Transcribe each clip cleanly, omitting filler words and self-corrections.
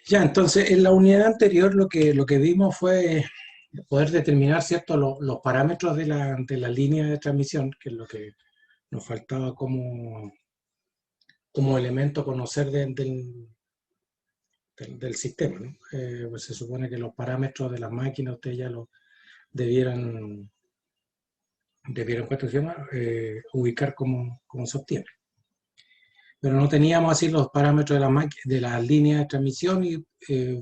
Ya, entonces en la unidad anterior lo que vimos fue poder determinar, ¿cierto?, los parámetros de la línea de transmisión, que es lo que nos faltaba como elemento a conocer del sistema, ¿no? Pues se supone que los parámetros de las máquinas ustedes ya los debieran ¿cuánto se llama? Ubicar como se obtiene. Pero no teníamos así los parámetros de la línea de transmisión y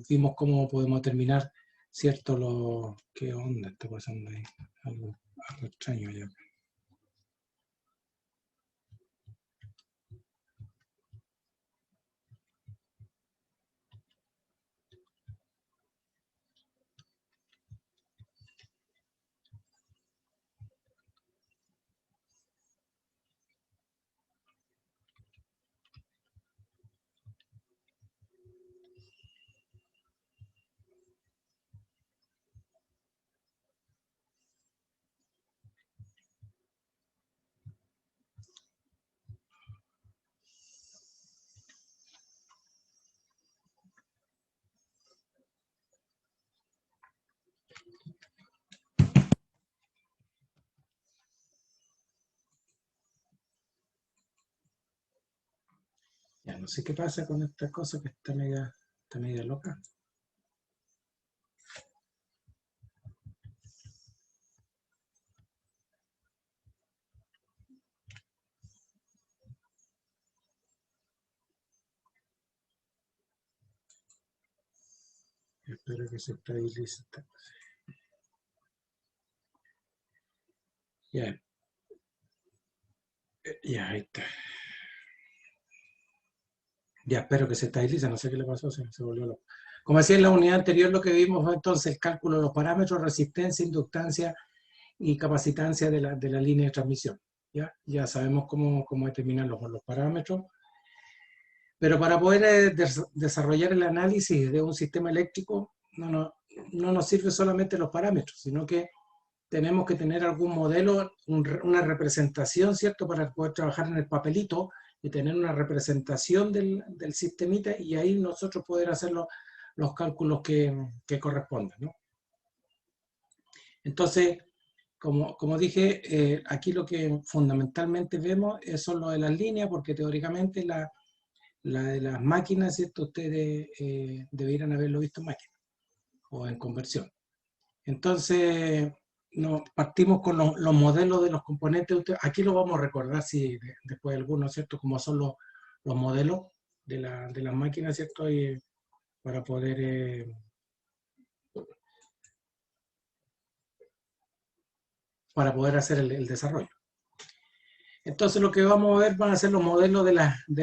vimos cómo podemos determinar, ¿cierto? ¿Qué onda está pasando ahí? Algo extraño ya. Ya no sé qué pasa con esta cosa que está media loca. Espero que se estabilice esta cosa. Ya, ya, ahí está. Ya, espero que se estabilice, no sé qué le pasó, se volvió loco. Como decía en la unidad anterior, lo que vimos fue entonces el cálculo de los parámetros, resistencia, inductancia y capacitancia de la línea de transmisión. Ya sabemos cómo determinar los parámetros, pero para poder desarrollar el análisis de un sistema eléctrico no nos sirve solamente los parámetros, sino que tenemos que tener algún modelo, una representación, ¿cierto? Para poder trabajar en el papelito y tener una representación del sistemita y ahí nosotros poder hacer los cálculos que correspondan, ¿no? Entonces, como dije, aquí lo que fundamentalmente vemos son lo de las líneas, porque teóricamente la de las máquinas, ¿cierto? Ustedes debieran haberlo visto en máquina o en conversión. Entonces, partimos con los modelos de los componentes. Aquí lo vamos a recordar si después algunos, ¿cierto? Como son los modelos de las máquinas, ¿cierto? Y, para poder hacer el desarrollo. Entonces lo que vamos a ver van a ser los modelos de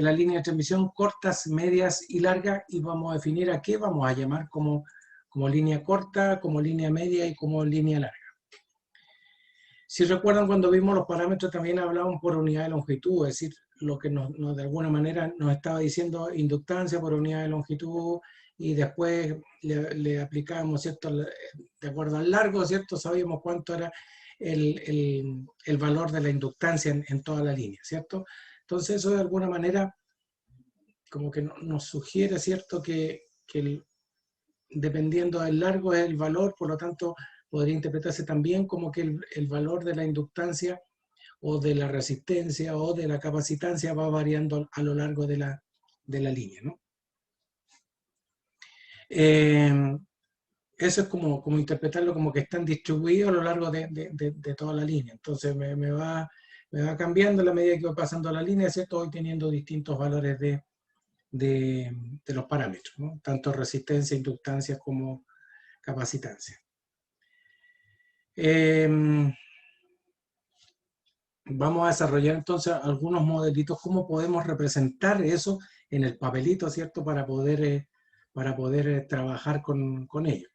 la línea de transmisión cortas, medias y largas, y vamos a definir a qué vamos a llamar como línea corta, como línea media y como línea larga. Si recuerdan, cuando vimos los parámetros también hablaban por unidad de longitud, es decir, lo que de alguna manera nos estaba diciendo inductancia por unidad de longitud, y después le aplicábamos, ¿cierto? De acuerdo al largo, ¿cierto? Sabíamos cuánto era el valor de la inductancia en toda la línea, ¿cierto? Entonces eso de alguna manera como que nos sugiere, ¿cierto? Que dependiendo del largo es el valor, por lo tanto podría interpretarse también como que el valor de la inductancia o de la resistencia o de la capacitancia va variando a lo largo de la línea, ¿no? Eso es como interpretarlo como que están distribuidos a lo largo de toda la línea. Entonces me va cambiando a la medida que va pasando la línea, ¿cierto? Voy teniendo distintos valores de los parámetros, ¿no? Tanto resistencia, inductancia como capacitancia. Vamos a desarrollar entonces algunos modelitos, cómo podemos representar eso en el papelito, ¿cierto? Para poder trabajar con ello.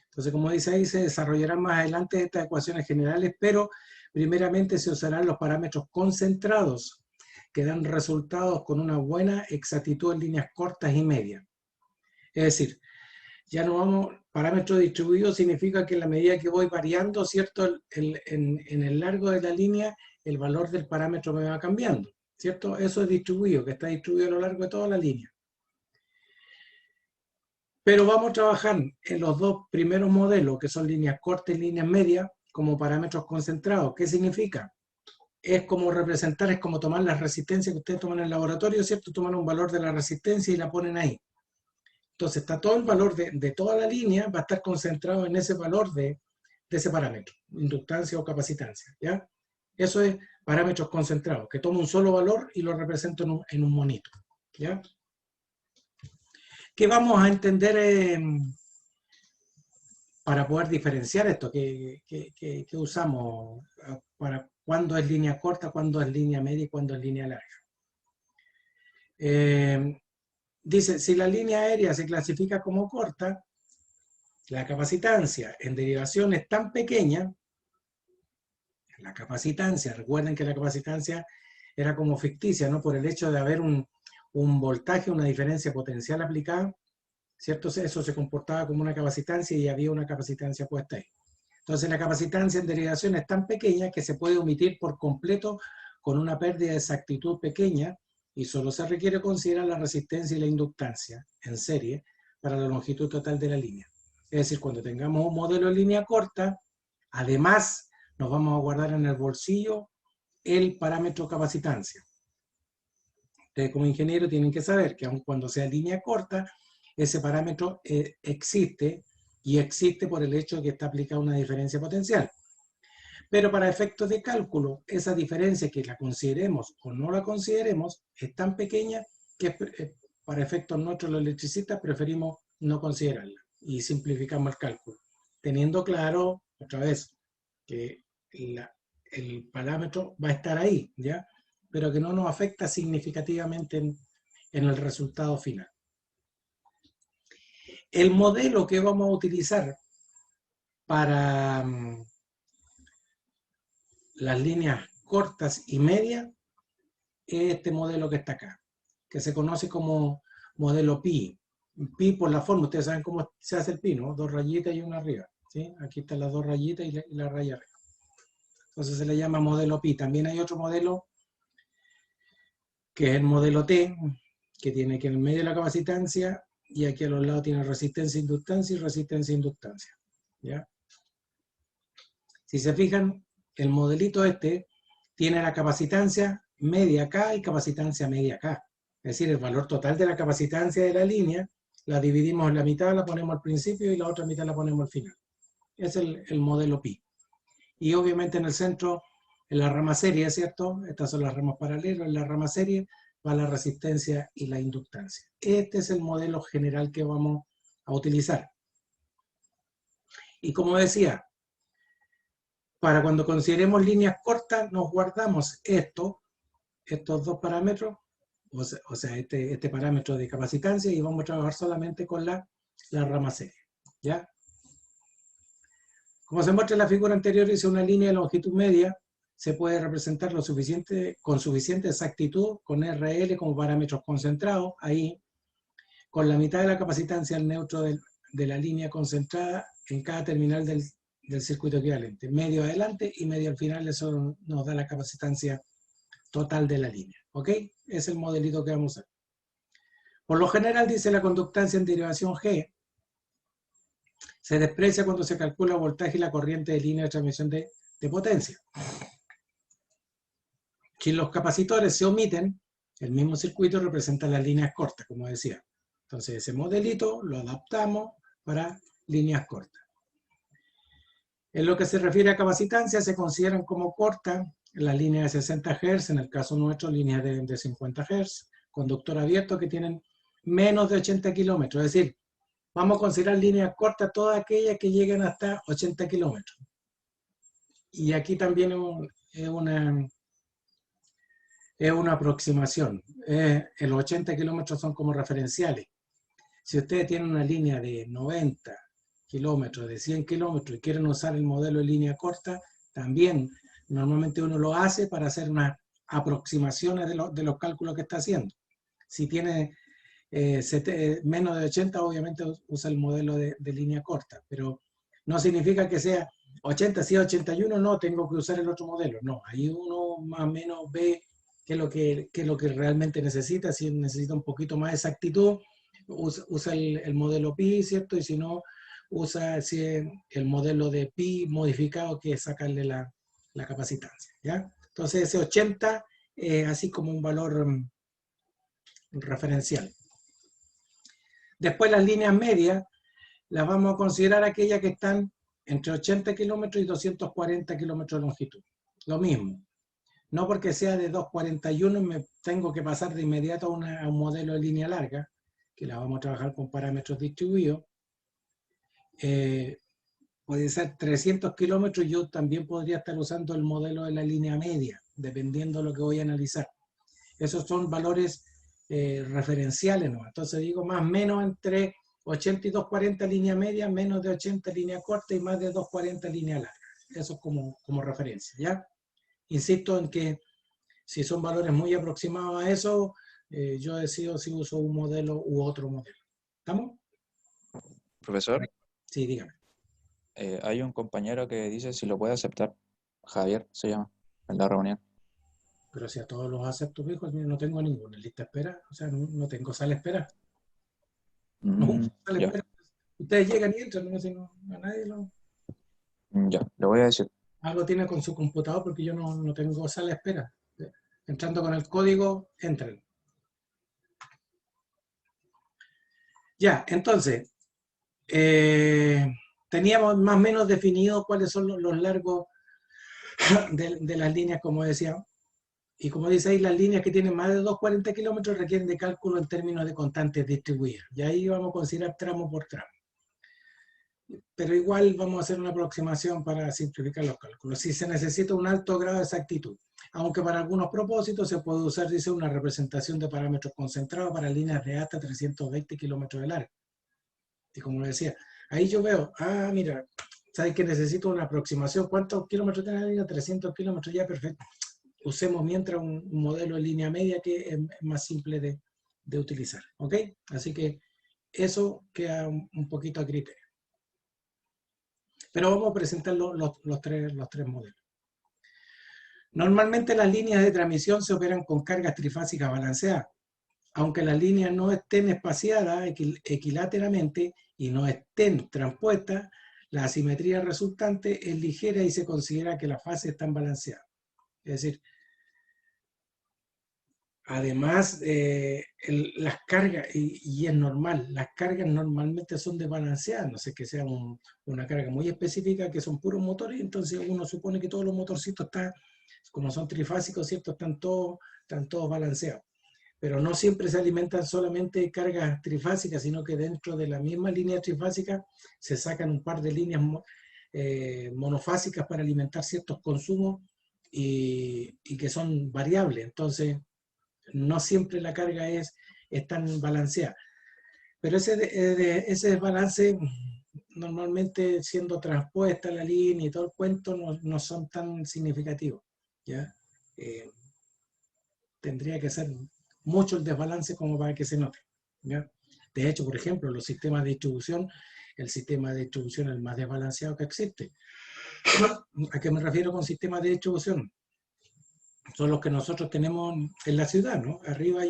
Entonces, como dice ahí, se desarrollarán más adelante estas ecuaciones generales, pero primeramente se usarán los parámetros concentrados, que dan resultados con una buena exactitud en líneas cortas y medias. Es decir, ya no vamos, parámetro distribuido significa que en la medida que voy variando, ¿cierto? En el largo de la línea, el valor del parámetro me va cambiando, ¿cierto? Eso es distribuido, que está distribuido a lo largo de toda la línea. Pero vamos a trabajar en los dos primeros modelos, que son líneas cortas y líneas medias, como parámetros concentrados. ¿Qué significa? Es como representar, es como tomar las resistencias que ustedes toman en el laboratorio, ¿cierto? Toman un valor de la resistencia y la ponen ahí. Entonces está todo el valor de toda la línea, va a estar concentrado en ese valor de ese parámetro, inductancia o capacitancia, ¿ya? Eso es parámetros concentrados, que tomo un solo valor y lo represento en un monito, ¿ya? ¿Qué vamos a entender para poder diferenciar esto? ¿Qué usamos para cuándo es línea corta, cuándo es línea media y cuándo es línea larga? Dice, si la línea aérea se clasifica como corta, la capacitancia en derivación es tan pequeña, la capacitancia, recuerden que la capacitancia era como ficticia, ¿no? Por el hecho de haber un voltaje, una diferencia potencial aplicada, ¿cierto? Eso se comportaba como una capacitancia y había una capacitancia puesta ahí. Entonces la capacitancia en derivación es tan pequeña que se puede omitir por completo con una pérdida de exactitud pequeña y solo se requiere considerar la resistencia y la inductancia en serie para la longitud total de la línea. Es decir, cuando tengamos un modelo en línea corta, además nos vamos a guardar en el bolsillo el parámetro capacitancia. Ustedes como ingenieros tienen que saber que aun cuando sea línea corta, ese parámetro existe y existe por el hecho de que está aplicada una diferencia potencial. Pero para efectos de cálculo, esa diferencia, que la consideremos o no la consideremos, es tan pequeña que para efectos nuestros los electricistas preferimos no considerarla y simplificamos el cálculo, teniendo claro, otra vez, que el parámetro va a estar ahí, ¿ya? Pero que no nos afecta significativamente en el resultado final. El modelo que vamos a utilizar para las líneas cortas y medias es este modelo que está acá, que se conoce como modelo pi. Pi por la forma, ustedes saben cómo se hace el pi, ¿no? Dos rayitas y una arriba, ¿sí? Aquí están las dos rayitas y la raya arriba. Entonces se le llama modelo pi. También hay otro modelo, que es el modelo T, que tiene aquí en el medio la capacitancia, y aquí a los lados tiene resistencia, inductancia y resistencia, inductancia, ¿ya? Si se fijan, el modelito este tiene la capacitancia media acá y capacitancia media acá. Es decir, el valor total de la capacitancia de la línea la dividimos en la mitad, la ponemos al principio y la otra mitad la ponemos al final. Es el modelo pi. Y obviamente en el centro, en la rama serie, ¿cierto? Estas son las ramas paralelas. En la rama serie va la resistencia y la inductancia. Este es el modelo general que vamos a utilizar. Y como decía, para cuando consideremos líneas cortas, nos guardamos estos dos parámetros, o sea este parámetro de capacitancia, y vamos a trabajar solamente con la rama serie, ¿ya? Como se muestra en la figura anterior, dice una línea de longitud media se puede representar con suficiente exactitud con RL como parámetros concentrados, ahí, con la mitad de la capacitancia al neutro de la línea concentrada en cada terminal del circuito equivalente, medio adelante y medio al final. Eso nos da la capacitancia total de la línea, ¿ok? Es el modelito que vamos a usar. Por lo general, dice, la conductancia en derivación G se desprecia cuando se calcula el voltaje y la corriente de línea de transmisión de potencia. Si los capacitores se omiten, el mismo circuito representa las líneas cortas, como decía. Entonces ese modelito lo adaptamos para líneas cortas. En lo que se refiere a capacitancia, se consideran como cortas las líneas de 60 Hz, en el caso nuestro líneas de 50 Hz, conductor abierto que tienen menos de 80 kilómetros, es decir, vamos a considerar líneas cortas todas aquellas que lleguen hasta 80 kilómetros. Y aquí también es una aproximación. Los 80 kilómetros son como referenciales. Si ustedes tienen una línea de 90 kilómetros, de 100 kilómetros y quieren usar el modelo de línea corta, también normalmente uno lo hace para hacer unas aproximaciones de los cálculos que está haciendo. Si tiene menos de 80, obviamente usa el modelo de línea corta, pero no significa que sea 80, si es 81, no, tengo que usar el otro modelo. No, ahí uno más o menos ve qué es lo que realmente necesita. Si necesita un poquito más de exactitud, usa el modelo pi, ¿cierto? Y si no, usa el modelo de pi modificado, que es sacarle la capacitancia, ¿ya? Entonces ese 80 así como un valor referencial. Después las líneas medias las vamos a considerar aquellas que están entre 80 kilómetros y 240 kilómetros de longitud. Lo mismo. No porque sea de 241 me tengo que pasar de inmediato a un modelo de línea larga, que la vamos a trabajar con parámetros distribuidos. Puede ser 300 kilómetros, yo también podría estar usando el modelo de la línea media, dependiendo de lo que voy a analizar. Esos son valores referenciales, ¿no? Entonces digo más o menos entre 80 y 240 línea media, menos de 80 línea corta y más de 240 línea larga. Eso es como referencia, ¿ya? Insisto en que si son valores muy aproximados a eso, yo decido si uso un modelo u otro modelo. ¿Estamos? Profesor, Sí, dígame. hay un compañero que dice si lo puede aceptar. Javier se llama, en la reunión. Pero si a todos los acepto, hijos, no tengo ninguna lista de espera, o sea, no tengo sala de espera. No uso sala de Ya, espera. Ustedes llegan y entran, a nadie lo... ya, le voy a decir. Algo tiene con su computador porque yo no tengo sala de espera. Entrando con el código, entran. Ya, entonces, teníamos más o menos definido cuáles son los largos de las líneas, como decía. Y como dice ahí, las líneas que tienen más de 240 kilómetros requieren de cálculo en términos de constantes distribuidas. Y ahí vamos a considerar tramo por tramo. Pero igual vamos a hacer una aproximación para simplificar los cálculos. Si se necesita un alto grado de exactitud, aunque para algunos propósitos se puede usar, dice, una representación de parámetros concentrados para líneas de hasta 320 kilómetros de largo. Y como decía, ahí yo veo, mira, ¿sabes que necesito una aproximación? ¿Cuántos kilómetros tiene la línea? 300 kilómetros, ya perfecto. Usemos mientras un modelo de línea media que es más simple de utilizar, ¿ok? Así que eso queda un poquito a criterio. Pero vamos a presentar los tres modelos. Normalmente las líneas de transmisión se operan con cargas trifásicas balanceadas. Aunque las líneas no estén espaciadas equiláteramente y no estén transpuestas, la asimetría resultante es ligera y se considera que las fases están balanceadas. Es decir, además, las cargas, y es normal, las cargas normalmente son desbalanceadas, no sé que sea una carga muy específica, que son puros motores, entonces uno supone que todos los motorcitos están, como son trifásicos, ¿cierto? Están todos balanceados. Pero no siempre se alimentan solamente cargas trifásicas, sino que dentro de la misma línea trifásica se sacan un par de líneas monofásicas para alimentar ciertos consumos y que son variables. Entonces, no siempre la carga es tan balanceada. Pero ese desbalance, normalmente siendo transpuesta la línea y todo el cuento, no son tan significativos, ¿ya? Tendría que ser mucho el desbalance como para que se note, ¿ya? De hecho, por ejemplo, los sistemas de distribución, el sistema de distribución es el más desbalanceado que existe. ¿A qué me refiero con sistemas de distribución? Son los que nosotros tenemos en la ciudad, ¿no? Arriba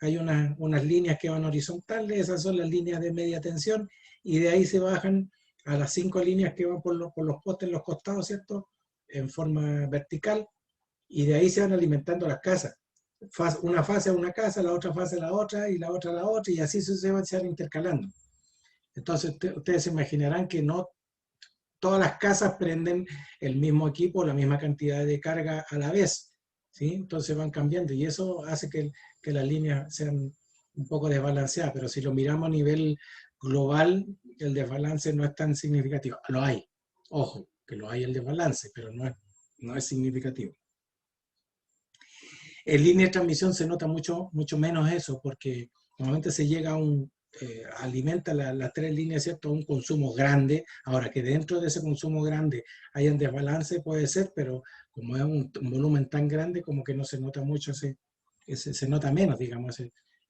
hay unas líneas que van horizontales, esas son las líneas de media tensión, y de ahí se bajan a las 5 líneas que van por los postes en los costados, ¿cierto? En forma vertical, y de ahí se van alimentando las casas. Una fase a una casa, la otra fase a la otra, y la otra a la otra, y así se van intercalando. Entonces, ustedes se imaginarán que no todas las casas prenden el mismo equipo, la misma cantidad de carga a la vez, ¿sí? Entonces van cambiando, y eso hace que las líneas sean un poco desbalanceadas, pero si lo miramos a nivel global, el desbalance no es tan significativo. Lo hay, ojo, que lo hay el desbalance, pero no es significativo. En línea de transmisión se nota mucho menos eso, porque normalmente se llega a alimenta las tres líneas, ¿cierto? A un consumo grande. Ahora, que dentro de ese consumo grande haya un desbalance, puede ser, pero como es un volumen tan grande, como que no se nota mucho se nota menos, digamos,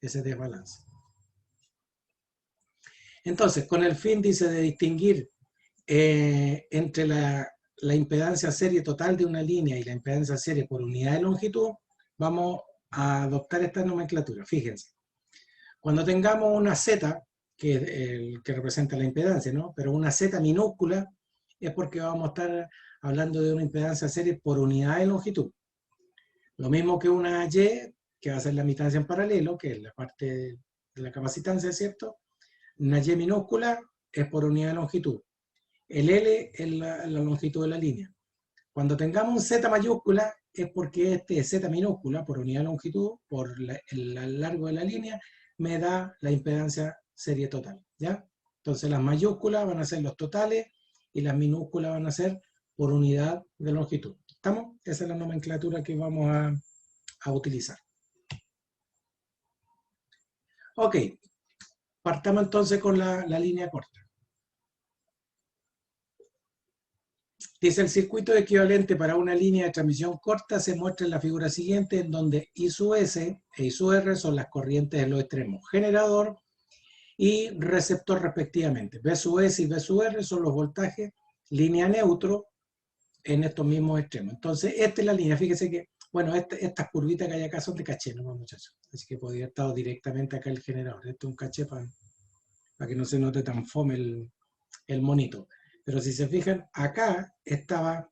ese desbalance. Entonces, con el fin, dice, de distinguir entre la impedancia serie total de una línea y la impedancia serie por unidad de longitud, vamos a adoptar esta nomenclatura. Fíjense, Cuando tengamos una Z, que es el que representa la impedancia, ¿no? Pero una Z minúscula es porque vamos a estar hablando de una impedancia serie por unidad de longitud. Lo mismo que una Y, que va a ser la impedancia en paralelo, que es la parte de la capacitancia, ¿cierto? Una Y minúscula es por unidad de longitud. El L es la longitud de la línea. Cuando tengamos un Z mayúscula es porque este Z minúscula, por unidad de longitud, por el largo de la línea, me da la impedancia serie total, ¿ya? Entonces las mayúsculas van a ser los totales y las minúsculas van a ser por unidad de longitud. ¿Estamos? Esa es la nomenclatura que vamos a utilizar. Ok, partamos entonces con la línea corta. Dice, el circuito equivalente para una línea de transmisión corta se muestra en la figura siguiente, en donde I sub S e I sub R son las corrientes de los extremos generador y receptor respectivamente. B sub S y B sub R son los voltajes, línea neutro en estos mismos extremos. Entonces, esta es la línea. Fíjese que, bueno, estas curvitas que hay acá son de caché, ¿no, muchachos? Así que podría estar directamente acá el generador. Esto es un caché para que no se note tan fome el monito. Pero si se fijan, acá estaba,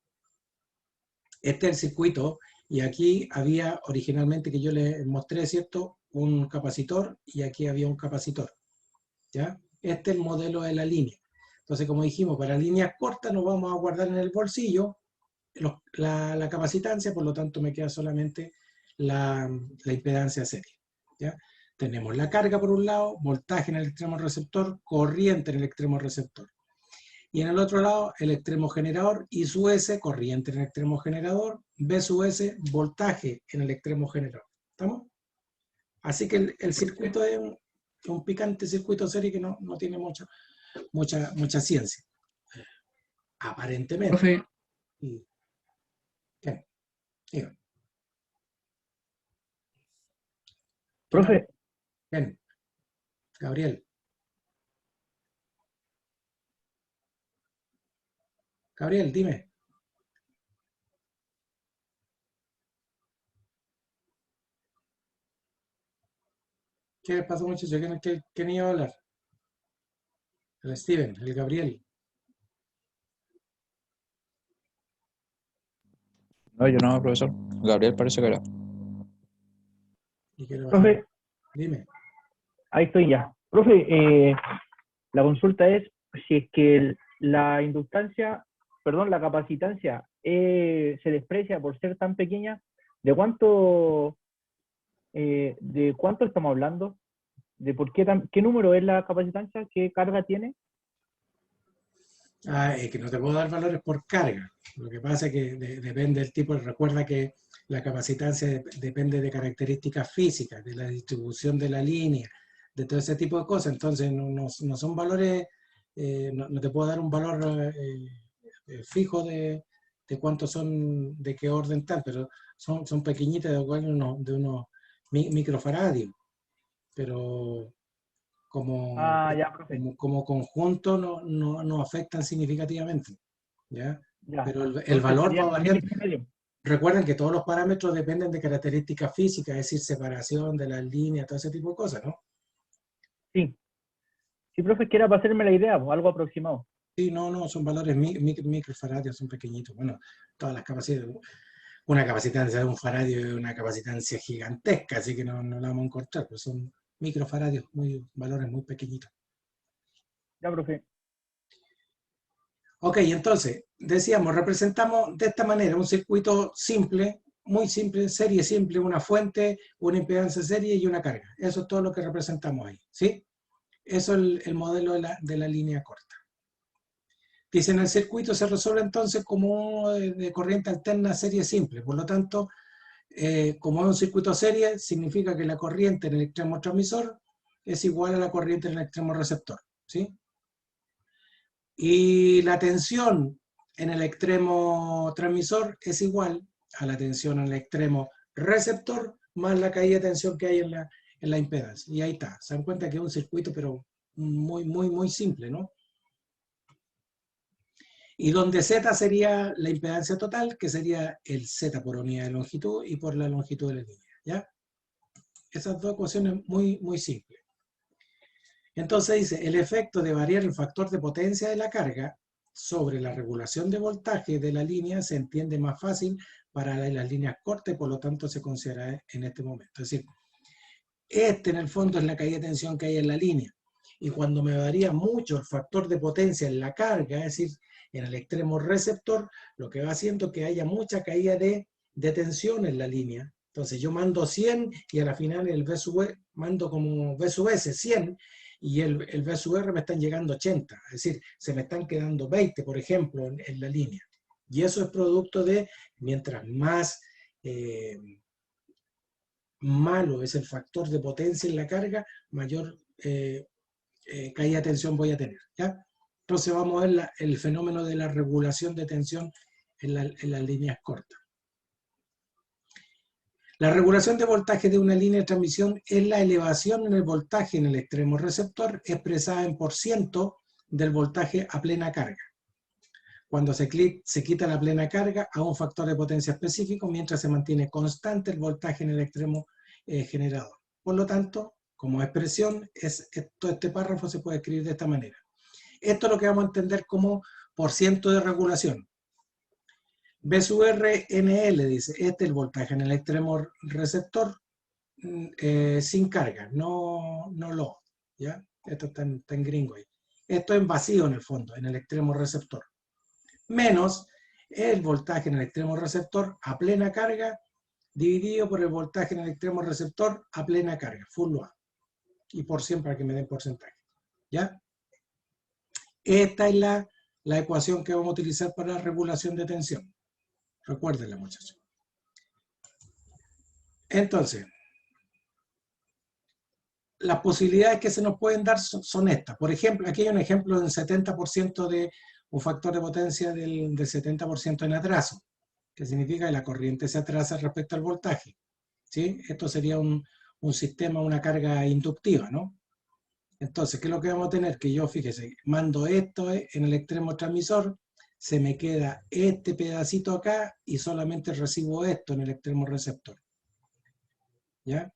este es el circuito, y aquí había originalmente, que yo les mostré, ¿cierto? Un capacitor, y aquí había un capacitor, ¿ya? Este es el modelo de la línea. Entonces, como dijimos, para líneas cortas nos vamos a guardar en el bolsillo la capacitancia, por lo tanto me queda solamente la impedancia serie, ¿ya? Tenemos la carga por un lado, voltaje en el extremo receptor, corriente en el extremo receptor. Y en el otro lado, el extremo generador, I sub S, corriente en el extremo generador, B sub S, voltaje en el extremo generador. ¿Estamos? Así que el circuito es un picante circuito serie que no tiene mucha ciencia. Aparentemente. Profe, ¿Qué? Diga. profe, Bien. Gabriel. Gabriel, dime. ¿Qué les pasó, muchachos? ¿Quién iba a hablar? El Steven, el Gabriel. No, yo no, profesor. Gabriel parece que era. ¿Y qué le pasó? profe, Dime. ahí estoy ya. Profe, la consulta es si es que la inductancia, perdón, la capacitancia se desprecia por ser tan pequeña, ¿de cuánto estamos hablando? ¿De por qué número es la capacitancia? ¿Qué carga tiene? Es que no te puedo dar valores por carga. Lo que pasa es que depende del tipo. Recuerda que la capacitancia depende de características físicas, de la distribución de la línea, de todo ese tipo de cosas. Entonces no son valores, no te puedo dar un valor fijo de cuántos son, de qué orden tal, pero son pequeñitas, de unos microfaradios. Pero Ya, profe. como conjunto no afectan significativamente, ¿ya? Ya. Pero el Entonces valor va a serían variar. 1,5. Recuerden que todos los parámetros dependen de características físicas, es decir, separación de las líneas, todo ese tipo de cosas, ¿no? Sí. Sí, profe, que era para hacerme la idea, pues, algo aproximado. Sí, no, son valores microfaradios, son pequeñitos. Bueno, todas las capacidades, una capacitancia de un faradio es una capacitancia gigantesca, así que no la vamos a encontrar, pero son microfaradios, valores muy pequeñitos. Ya, profe. Ok, entonces, decíamos, representamos de esta manera un circuito simple, muy simple, serie simple, una fuente, una impedancia serie y una carga. Eso es todo lo que representamos ahí, ¿sí? Eso es el modelo de la línea corta. Dicen, el circuito se resuelve entonces como de corriente alterna serie simple. Por lo tanto, como es un circuito serie, significa que la corriente en el extremo transmisor es igual a la corriente en el extremo receptor, ¿sí? Y la tensión en el extremo transmisor es igual a la tensión en el extremo receptor más la caída de tensión que hay en la impedancia. Y ahí está. Se dan cuenta que es un circuito, pero muy simple, ¿no? Y donde Z sería la impedancia total, que sería el Z por unidad de longitud y por la longitud de la línea, ¿ya? Esas dos ecuaciones muy simples. Entonces dice, el efecto de variar el factor de potencia de la carga sobre la regulación de voltaje de la línea se entiende más fácil para las líneas cortas y por lo tanto se considera en este momento. Es decir, este en el fondo es la caída de tensión que hay en la línea. Y cuando me varía mucho el factor de potencia en la carga, es decir, en el extremo receptor, lo que va haciendo es que haya mucha caída de tensión en la línea. Entonces yo mando 100 y a la final el V sub E mando como V sub S 100 y el V sub R me están llegando 80. Es decir, se me están quedando 20, por ejemplo, en la línea. Y eso es producto de, mientras más malo es el factor de potencia en la carga, mayor caída de tensión voy a tener, ¿ya? Entonces vamos a ver el fenómeno de la regulación de tensión en las líneas cortas. La regulación de voltaje de una línea de transmisión es la elevación en el voltaje en el extremo receptor expresada en % del voltaje a plena carga. Cuando se quita la plena carga a un factor de potencia específico, mientras se mantiene constante el voltaje en el extremo generador. Por lo tanto, como expresión, este párrafo se puede escribir de esta manera. Esto es lo que vamos a entender como % de regulación. V sub R NL dice, este es el voltaje en el extremo receptor sin carga, no low, ¿ya? Esto está en gringo ahí. Esto es vacío en el fondo, en el extremo receptor. Menos el voltaje en el extremo receptor a plena carga dividido por el voltaje en el extremo receptor a plena carga, full load. Y por 100 para que me den porcentaje. ¿Ya? Esta es la ecuación que vamos a utilizar para la regulación de tensión. Recuérdenla, muchachos. Entonces, las posibilidades que se nos pueden dar son estas. Por ejemplo, aquí hay un ejemplo de un 70% de un factor de potencia del 70% en atraso, que significa que la corriente se atrasa respecto al voltaje. ¿Sí? Esto sería un sistema, una carga inductiva, ¿no? Entonces, ¿qué es lo que vamos a tener? Que yo, fíjese, mando esto en el extremo transmisor, se me queda este pedacito acá y solamente recibo esto en el extremo receptor. ¿Ya?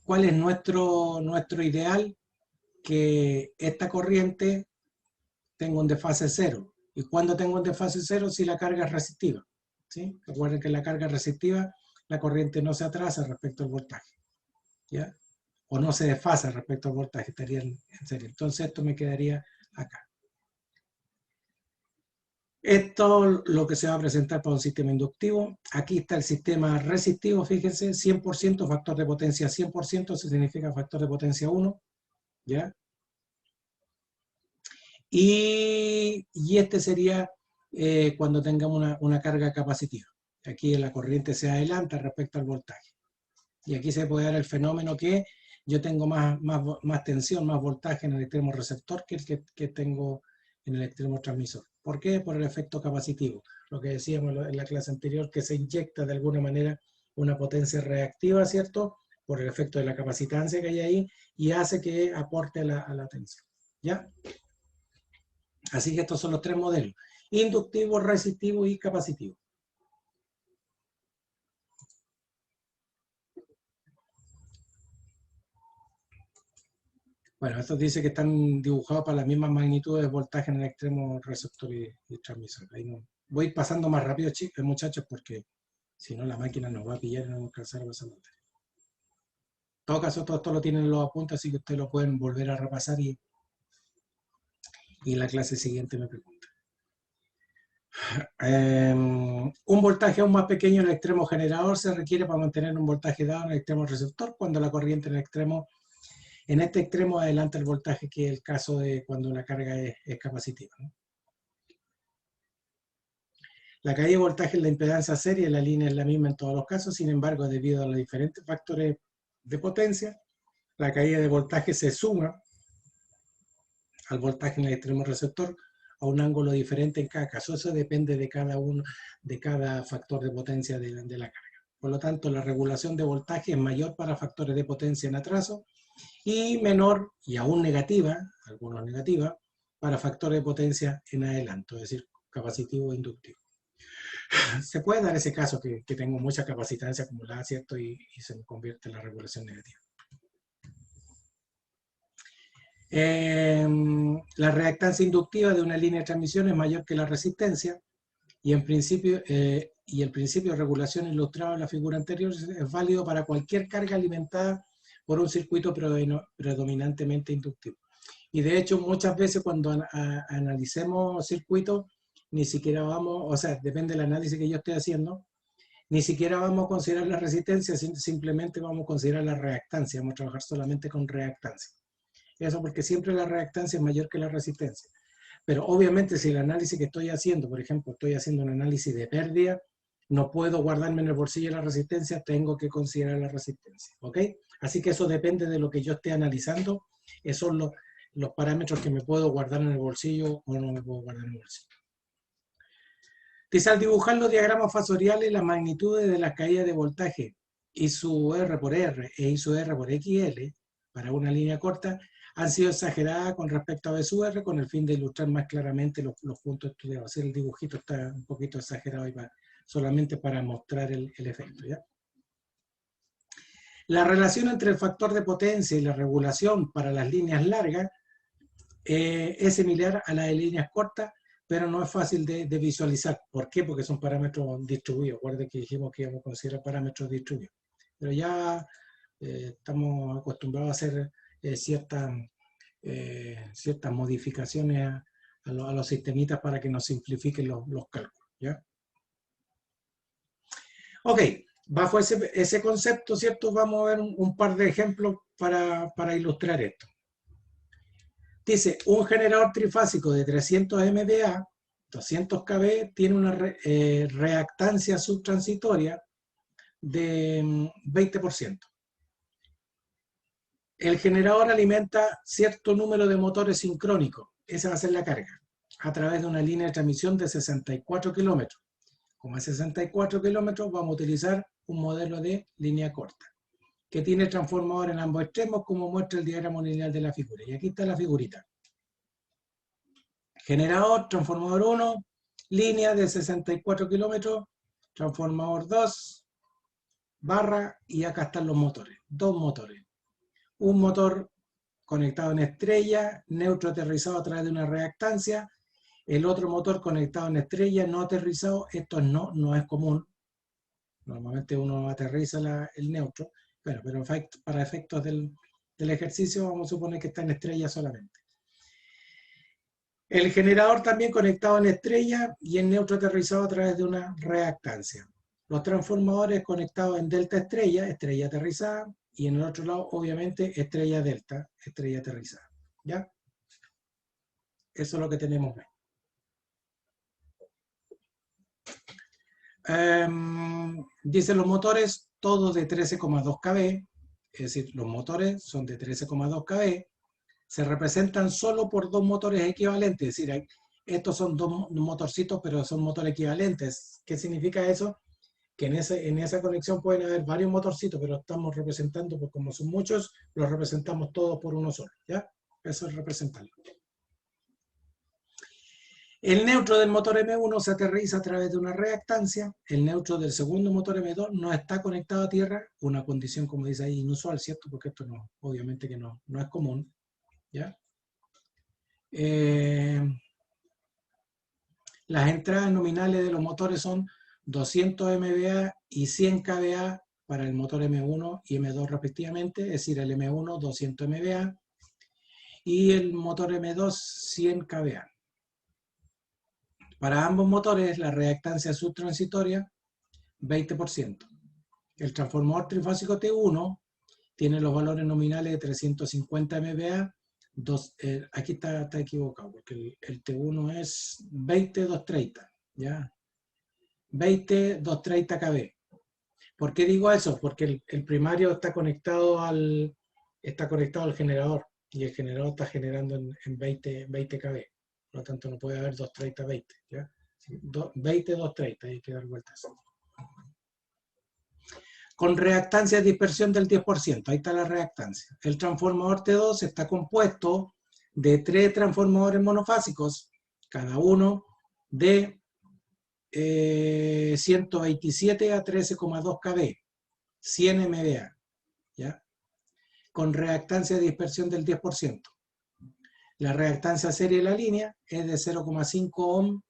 ¿Cuál es nuestro ideal? Que esta corriente tenga un desfase cero. ¿Y cuándo tengo un desfase cero? Si la carga es resistiva. ¿Sí? Recuerden que la carga resistiva, la corriente no se atrasa respecto al voltaje. ¿Ya? O no se desfasa respecto al voltaje, estaría en serio. Entonces esto me quedaría acá. Esto lo que se va a presentar para un sistema inductivo. Aquí está el sistema resistivo, fíjense, 100%, factor de potencia 100%, eso significa factor de potencia 1, ¿ya? Y este sería cuando tengamos una carga capacitiva. Aquí la corriente se adelanta respecto al voltaje. Y aquí se puede dar el fenómeno que yo tengo más tensión, más voltaje en el extremo receptor que el que tengo en el extremo transmisor. ¿Por qué? Por el efecto capacitivo. Lo que decíamos en la clase anterior, que se inyecta de alguna manera una potencia reactiva, ¿cierto? Por el efecto de la capacitancia que hay ahí y hace que aporte a la tensión. ¿Ya? Así que estos son los tres modelos: inductivo, resistivo y capacitivo. Bueno, esto dice que están dibujados para las mismas magnitudes de voltaje en el extremo receptor y transmisor. Ahí no. Voy pasando más rápido, chicos, muchachos, porque si no la máquina nos va a pillar y no vamos a alcanzar a pasar la materia. En todo caso, todo esto lo tienen en los apuntes, así que ustedes lo pueden volver a repasar y en la clase siguiente me preguntan. Un voltaje aún más pequeño en el extremo generador se requiere para mantener un voltaje dado en el extremo receptor cuando la corriente en este extremo adelanta el voltaje, que es el caso de cuando la carga es capacitiva, ¿no? La caída de voltaje en la impedancia serie, la línea es la misma en todos los casos, sin embargo, debido a los diferentes factores de potencia, la caída de voltaje se suma al voltaje en el extremo receptor a un ángulo diferente en cada caso. Eso depende de cada factor de potencia de la carga. Por lo tanto, la regulación de voltaje es mayor para factores de potencia en atraso y menor, y aún negativa, algunos negativa, para factores de potencia en adelanto, es decir, capacitivo e inductivo. Se puede dar ese caso que tengo mucha capacitancia acumulada, ¿cierto? Y se me convierte en la regulación negativa. La reactancia inductiva de una línea de transmisión es mayor que la resistencia, y el principio de regulación ilustrado en la figura anterior es válido para cualquier carga alimentada por un circuito predominantemente inductivo. Y de hecho, muchas veces cuando analicemos circuitos, ni siquiera vamos, o sea, depende del análisis que yo esté haciendo, ni siquiera vamos a considerar la resistencia, simplemente vamos a considerar la reactancia, vamos a trabajar solamente con reactancia. Eso porque siempre la reactancia es mayor que la resistencia. Pero obviamente si el análisis que estoy haciendo, por ejemplo, estoy haciendo un análisis de pérdida, no puedo guardarme en el bolsillo la resistencia, tengo que considerar la resistencia, ¿ok? Así que eso depende de lo que yo esté analizando, esos son los parámetros que me puedo guardar en el bolsillo o no me puedo guardar en el bolsillo. Dice, al dibujar los diagramas fasoriales, las magnitudes de las caídas de voltaje y su R por R e I su R por XL, para una línea corta, han sido exageradas con respecto a B sub R con el fin de ilustrar más claramente los puntos estudiados. El dibujito está un poquito exagerado y solamente para mostrar el efecto, ¿ya? La relación entre el factor de potencia y la regulación para las líneas largas es similar a la de líneas cortas, pero no es fácil de visualizar. ¿Por qué? Porque son parámetros distribuidos. Recuerden que dijimos que íbamos a considerar parámetros distribuidos. Pero ya estamos acostumbrados a hacer ciertas modificaciones a los sistemitas para que nos simplifiquen los cálculos, ¿ya? Ok, bajo ese concepto, ¿cierto? Vamos a ver un par de ejemplos para ilustrar esto. Dice, un generador trifásico de 300 MVA, 200 kV, tiene una reactancia subtransitoria de 20%. El generador alimenta cierto número de motores sincrónicos, esa va a ser la carga, a través de una línea de transmisión de 64 kilómetros. Como es 64 kilómetros, vamos a utilizar un modelo de línea corta, que tiene transformador en ambos extremos, como muestra el diagrama lineal de la figura. Y aquí está la figurita. Generador, transformador 1, línea de 64 kilómetros, transformador 2, barra, y acá están los motores, dos motores. Un motor conectado en estrella, neutro aterrizado a través de una reactancia, el otro motor conectado en estrella, no aterrizado. Esto no es común. Normalmente uno aterriza el neutro, pero para efectos del ejercicio vamos a suponer que está en estrella solamente. El generador también conectado en estrella y en neutro aterrizado a través de una reactancia. Los transformadores conectados en delta estrella, estrella aterrizada, y en el otro lado, obviamente, estrella delta, estrella aterrizada. ¿Ya? Eso es lo que tenemos ahí. Dicen los motores, todos de 13,2 kV, es decir, los motores son de 13,2 kV, se representan solo por dos motores equivalentes, es decir, estos son dos motorcitos, pero son motores equivalentes. ¿Qué significa eso? Que en esa conexión pueden haber varios motorcitos, pero estamos representando, pues como son muchos, los representamos todos por uno solo, ¿ya? Eso es representarlo. El neutro del motor M1 se aterriza a través de una reactancia. El neutro del segundo motor M2 no está conectado a tierra, una condición, como dice ahí, inusual, ¿cierto? Porque esto obviamente que no es común, ¿ya? Las entradas nominales de los motores son 200 MVA y 100 kVA para el motor M1 y M2 respectivamente, es decir, el M1 200 MVA y el motor M2 100 kVA. Para ambos motores la reactancia subtransitoria 20%. El transformador trifásico T1 tiene los valores nominales de 350 MVA, aquí está equivocado, porque el T1 es 20-230, ¿ya? 20-230 kV. ¿Por qué digo eso? Porque el primario está conectado al generador, y el generador está generando en 20 kV. Por lo tanto, no puede haber 230-20, ¿ya? 20-230, hay que dar vueltas. Con reactancia de dispersión del 10%, ahí está la reactancia. El transformador T2 está compuesto de 3 transformadores monofásicos, cada uno de 127 a 13,2 kV, 100 MVA, ¿ya? Con reactancia de dispersión del 10%. La reactancia serie de la línea es de 0,5 ohm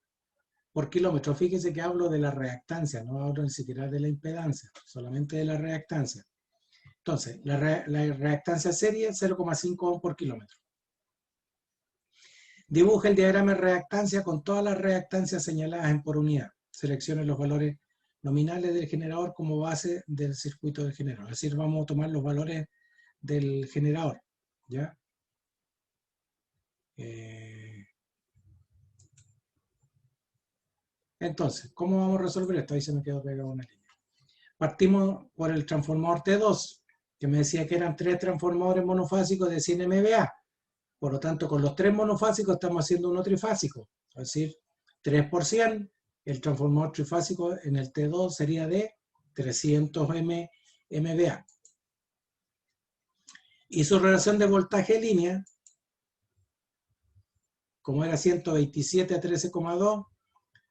por kilómetro. Fíjese que hablo de la reactancia, no hablo ni siquiera de la impedancia, solamente de la reactancia. Entonces, la reactancia serie es 0,5 ohm por kilómetro. Dibuja el diagrama de reactancia con todas las reactancias señaladas por unidad. Seleccione los valores nominales del generador como base del circuito del generador. Es decir, vamos a tomar los valores del generador, ¿ya? Entonces, ¿cómo vamos a resolver esto? Ahí se me quedó pegada una línea. Partimos por el transformador T2, que me decía que eran 3 transformadores monofásicos de 100 MVA. Por lo tanto, con los 3 monofásicos estamos haciendo uno trifásico. Es decir, 3 por 100, el transformador trifásico en el T2 sería de 300 MVA. Y su relación de voltaje en línea, como era 127 a 13,2,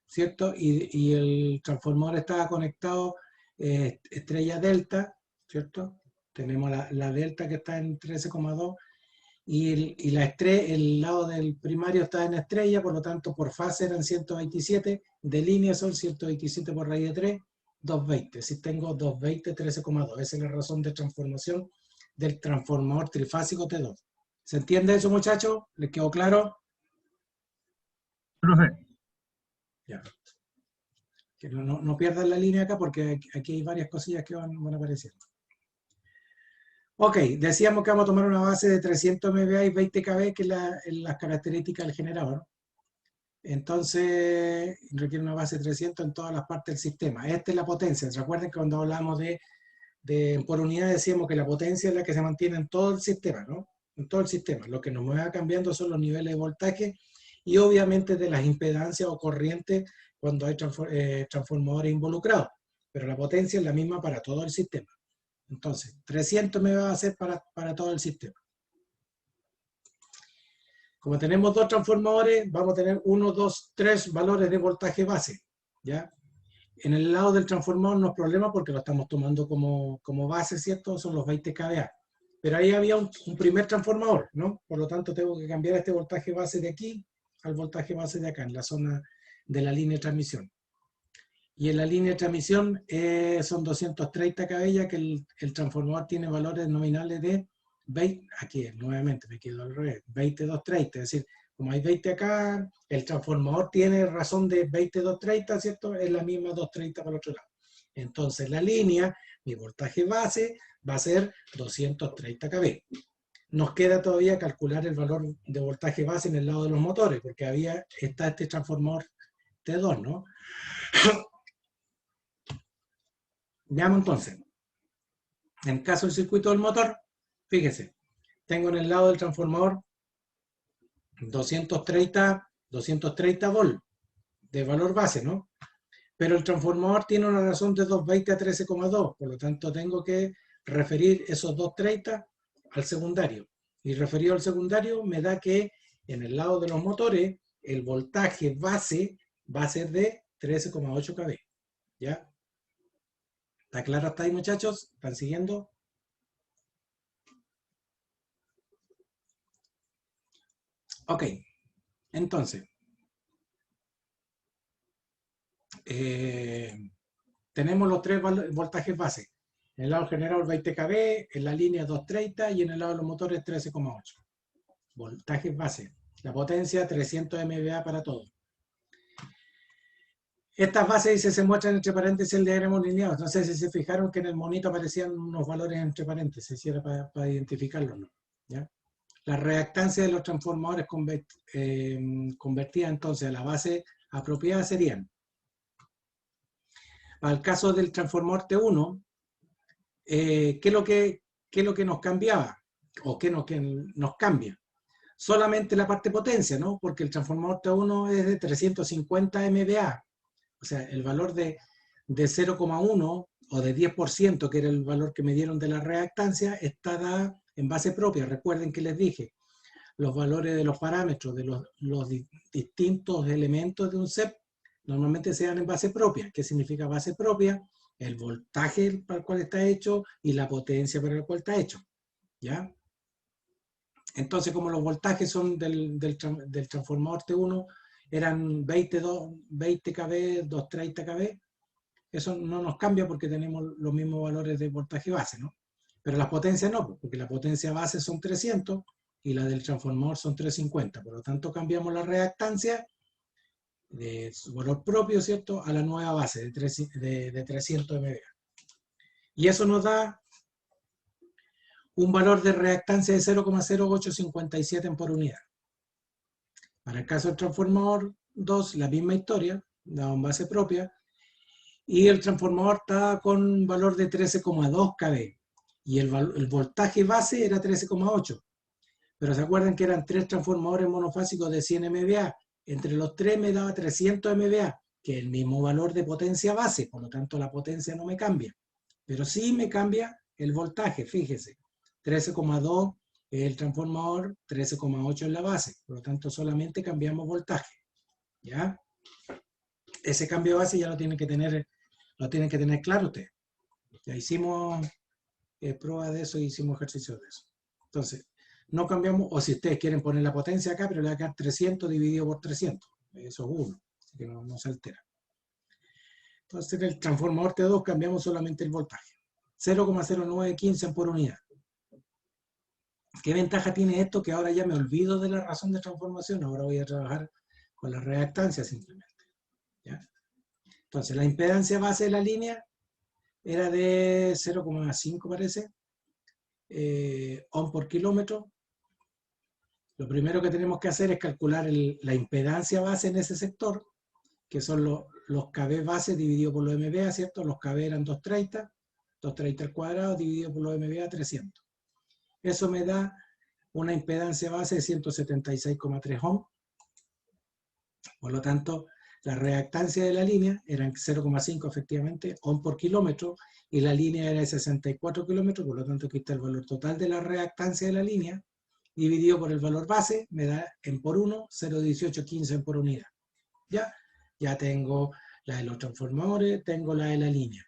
¿cierto? Y el transformador estaba conectado estrella delta, ¿cierto? Tenemos la delta que está en 13,2 y el lado del primario está en estrella, por lo tanto por fase eran 127, de línea son 127 por raíz de 3, 220. Si tengo 220, 13,2. Esa es la razón de transformación del transformador trifásico T2. ¿Se entiende eso, muchachos? ¿Les quedó claro? Profe. Ya. Que no pierdan la línea acá porque aquí hay varias cosillas que van apareciendo. Ok, decíamos que vamos a tomar una base de 300 MVA y 20 kV, que es las características del generador. Entonces, requiere una base de 300 en todas las partes del sistema. Esta es la potencia. Recuerden que cuando hablamos por unidad decíamos que la potencia es la que se mantiene en todo el sistema, ¿no? En todo el sistema. Lo que nos va cambiando son los niveles de voltaje y obviamente de las impedancias o corrientes cuando hay transformadores involucrados. Pero la potencia es la misma para todo el sistema. Entonces, 300 me va a ser para todo el sistema. Como tenemos 2 transformadores, vamos a tener 1, 2, 3 valores de voltaje base, ¿ya? En el lado del transformador no es problema porque lo estamos tomando como base, ¿cierto? Son los 20 kVA. Pero ahí había un primer transformador, ¿no? Por lo tanto, tengo que cambiar este voltaje base de aquí al voltaje base de acá, en la zona de la línea de transmisión. Y en la línea de transmisión son 230 kV, que el transformador tiene valores nominales de 20, aquí nuevamente me quedo al revés, 2230, es decir, como hay 20 acá, el transformador tiene razón de 2230, ¿cierto? Es la misma 230 para el otro lado. Entonces la línea, mi voltaje base, va a ser 230 kV. Nos queda todavía calcular el valor de voltaje base en el lado de los motores, porque está este transformador T2, ¿no? Veamos entonces. En caso del circuito del motor, fíjese, tengo en el lado del transformador 230 volt de valor base, ¿no? Pero el transformador tiene una razón de 220 a 13,2, por lo tanto tengo que referir esos 230 al secundario. Y referido al secundario me da que en el lado de los motores el voltaje base va a ser de 13,8 kV. ¿Ya? ¿Está claro hasta ahí, muchachos? ¿Están siguiendo? Ok, entonces, tenemos los 3 voltajes base. En el lado general 20 kV, en la línea 230 y en el lado de los motores 13,8. Voltajes base. La potencia 300 MVA para todo. Estas bases dice, se muestran entre paréntesis el diagrama lineal. No sé si se fijaron que en el monito aparecían unos valores entre paréntesis, si era para identificarlos, ¿no? ¿Ya? La reactancia de los transformadores convertida entonces a la base apropiada serían, para el caso del transformador T1, ¿qué es lo que nos cambiaba? ¿O qué nos cambia? Solamente la parte potencia, ¿no? Porque el transformador T1 es de 350 MVA. O sea, el valor de 0,1 o de 10%, que era el valor que me dieron de la reactancia, está dada en base propia. Recuerden que les dije, los valores de los parámetros de los distintos elementos de un CEP normalmente se dan en base propia. ¿Qué significa base propia? El voltaje para el cual está hecho y la potencia para el cual está hecho. ¿Ya? Entonces, como los voltajes son del transformador T1, eran 20 kV, 230 kV, eso no nos cambia porque tenemos los mismos valores de voltaje base, ¿no? Pero las potencias no, porque la potencia base son 300 y la del transformador son 350. Por lo tanto, cambiamos la reactancia de su valor propio, ¿cierto?, a la nueva base de 300 MVA. Y eso nos da un valor de reactancia de 0,0857 en por unidad. Para el caso del transformador 2, la misma historia, dado en base propia, y el transformador está con valor de 13,2 kV, y el voltaje base era 13,8. Pero se acuerdan que eran 3 transformadores monofásicos de 100 MVA, entre los 3 me daba 300 MVA, que es el mismo valor de potencia base, por lo tanto la potencia no me cambia, pero sí me cambia el voltaje, fíjese, 13,2 es el transformador, 13,8 es la base, por lo tanto solamente cambiamos voltaje, ¿ya? Ese cambio de base ya lo tienen que tener claro ustedes. Ya hicimos pruebas de eso y hicimos ejercicios de eso. Entonces, no cambiamos, o si ustedes quieren poner la potencia acá, pero le va a quedar 300 dividido por 300. Eso es 1, así que no se altera. Entonces, en el transformador T2 cambiamos solamente el voltaje. 0,0915 en por unidad. ¿Qué ventaja tiene esto? Que ahora ya me olvido de la razón de transformación, ahora voy a trabajar con la reactancia simplemente. ¿Ya? Entonces, la impedancia base de la línea era de 0,5 parece, ohm por kilómetro. Lo primero que tenemos que hacer es calcular la impedancia base en ese sector, que son los kV base dividido por los MVA, ¿cierto? Los kV eran 230 al cuadrado dividido por los MVA 300. Eso me da una impedancia base de 176,3 ohm. Por lo tanto, la reactancia de la línea eran 0,5 efectivamente, ohm por kilómetro, y la línea era de 64 kilómetros, por lo tanto aquí está el valor total de la reactancia de la línea, dividido por el valor base, me da en por 1, 0,1815 en por unidad. Ya tengo la de los transformadores, tengo la de la línea.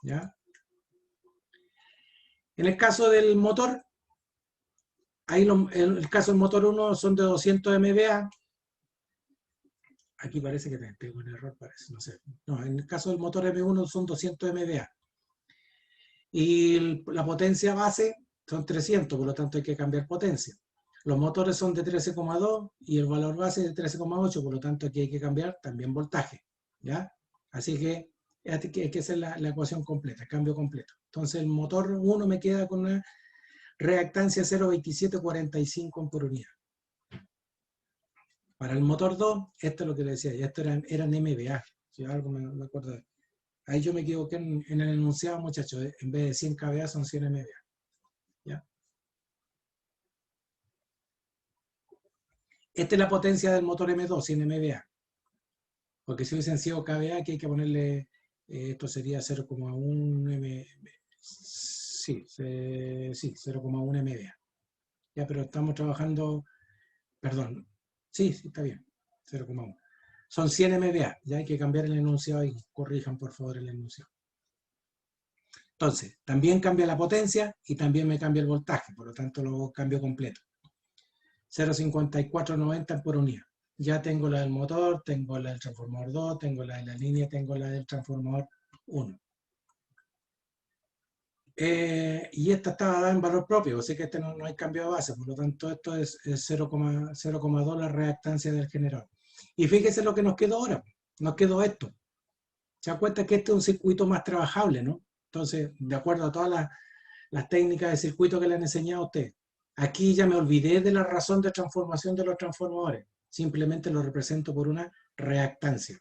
¿Ya? En el caso del motor, ahí en el caso del motor 1 son de 200 MVA. Aquí parece que tengo un error, parece, no sé. No, en el caso del motor M1 son 200 MVA. Y la potencia base son 300, por lo tanto hay que cambiar potencia. Los motores son de 13,2 y el valor base de 13,8, por lo tanto aquí hay que cambiar también voltaje. ¿Ya? Así que hay que hacer la ecuación completa, el cambio completo. Entonces el motor 1 me queda con una reactancia 0,2745 por unidad. Para el motor 2, esto es lo que le decía, ya esto eran MVA, si algo me acuerdo. Ahí yo me equivoqué en el enunciado, muchachos, en vez de 100 kVA son 100 MVA. ¿Ya? Esta es la potencia del motor M2, 100 MVA. Porque si hubiesen sido kVA, aquí hay que ponerle, esto sería 0,1 MVA. Sí, 0,1 MVA. Ya, pero estamos trabajando, perdón, sí, está bien, 0,1. Son 100 MVA, ya hay que cambiar el enunciado y corrijan por favor el enunciado. Entonces, también cambia la potencia y también me cambia el voltaje, por lo tanto lo cambio completo. 0,5490 por unidad. Ya tengo la del motor, tengo la del transformador 2, tengo la de la línea, tengo la del transformador 1. Y esta está dada en valor propio, así que este no hay cambio de base, por lo tanto esto es 0,2 la reactancia del generador. Y fíjese lo que nos quedó ahora, nos quedó esto. Se da cuenta que este es un circuito más trabajable, ¿no? Entonces, de acuerdo a todas las técnicas de circuito que le han enseñado a ustedes, aquí ya me olvidé de la razón de transformación de los transformadores, simplemente lo represento por una reactancia.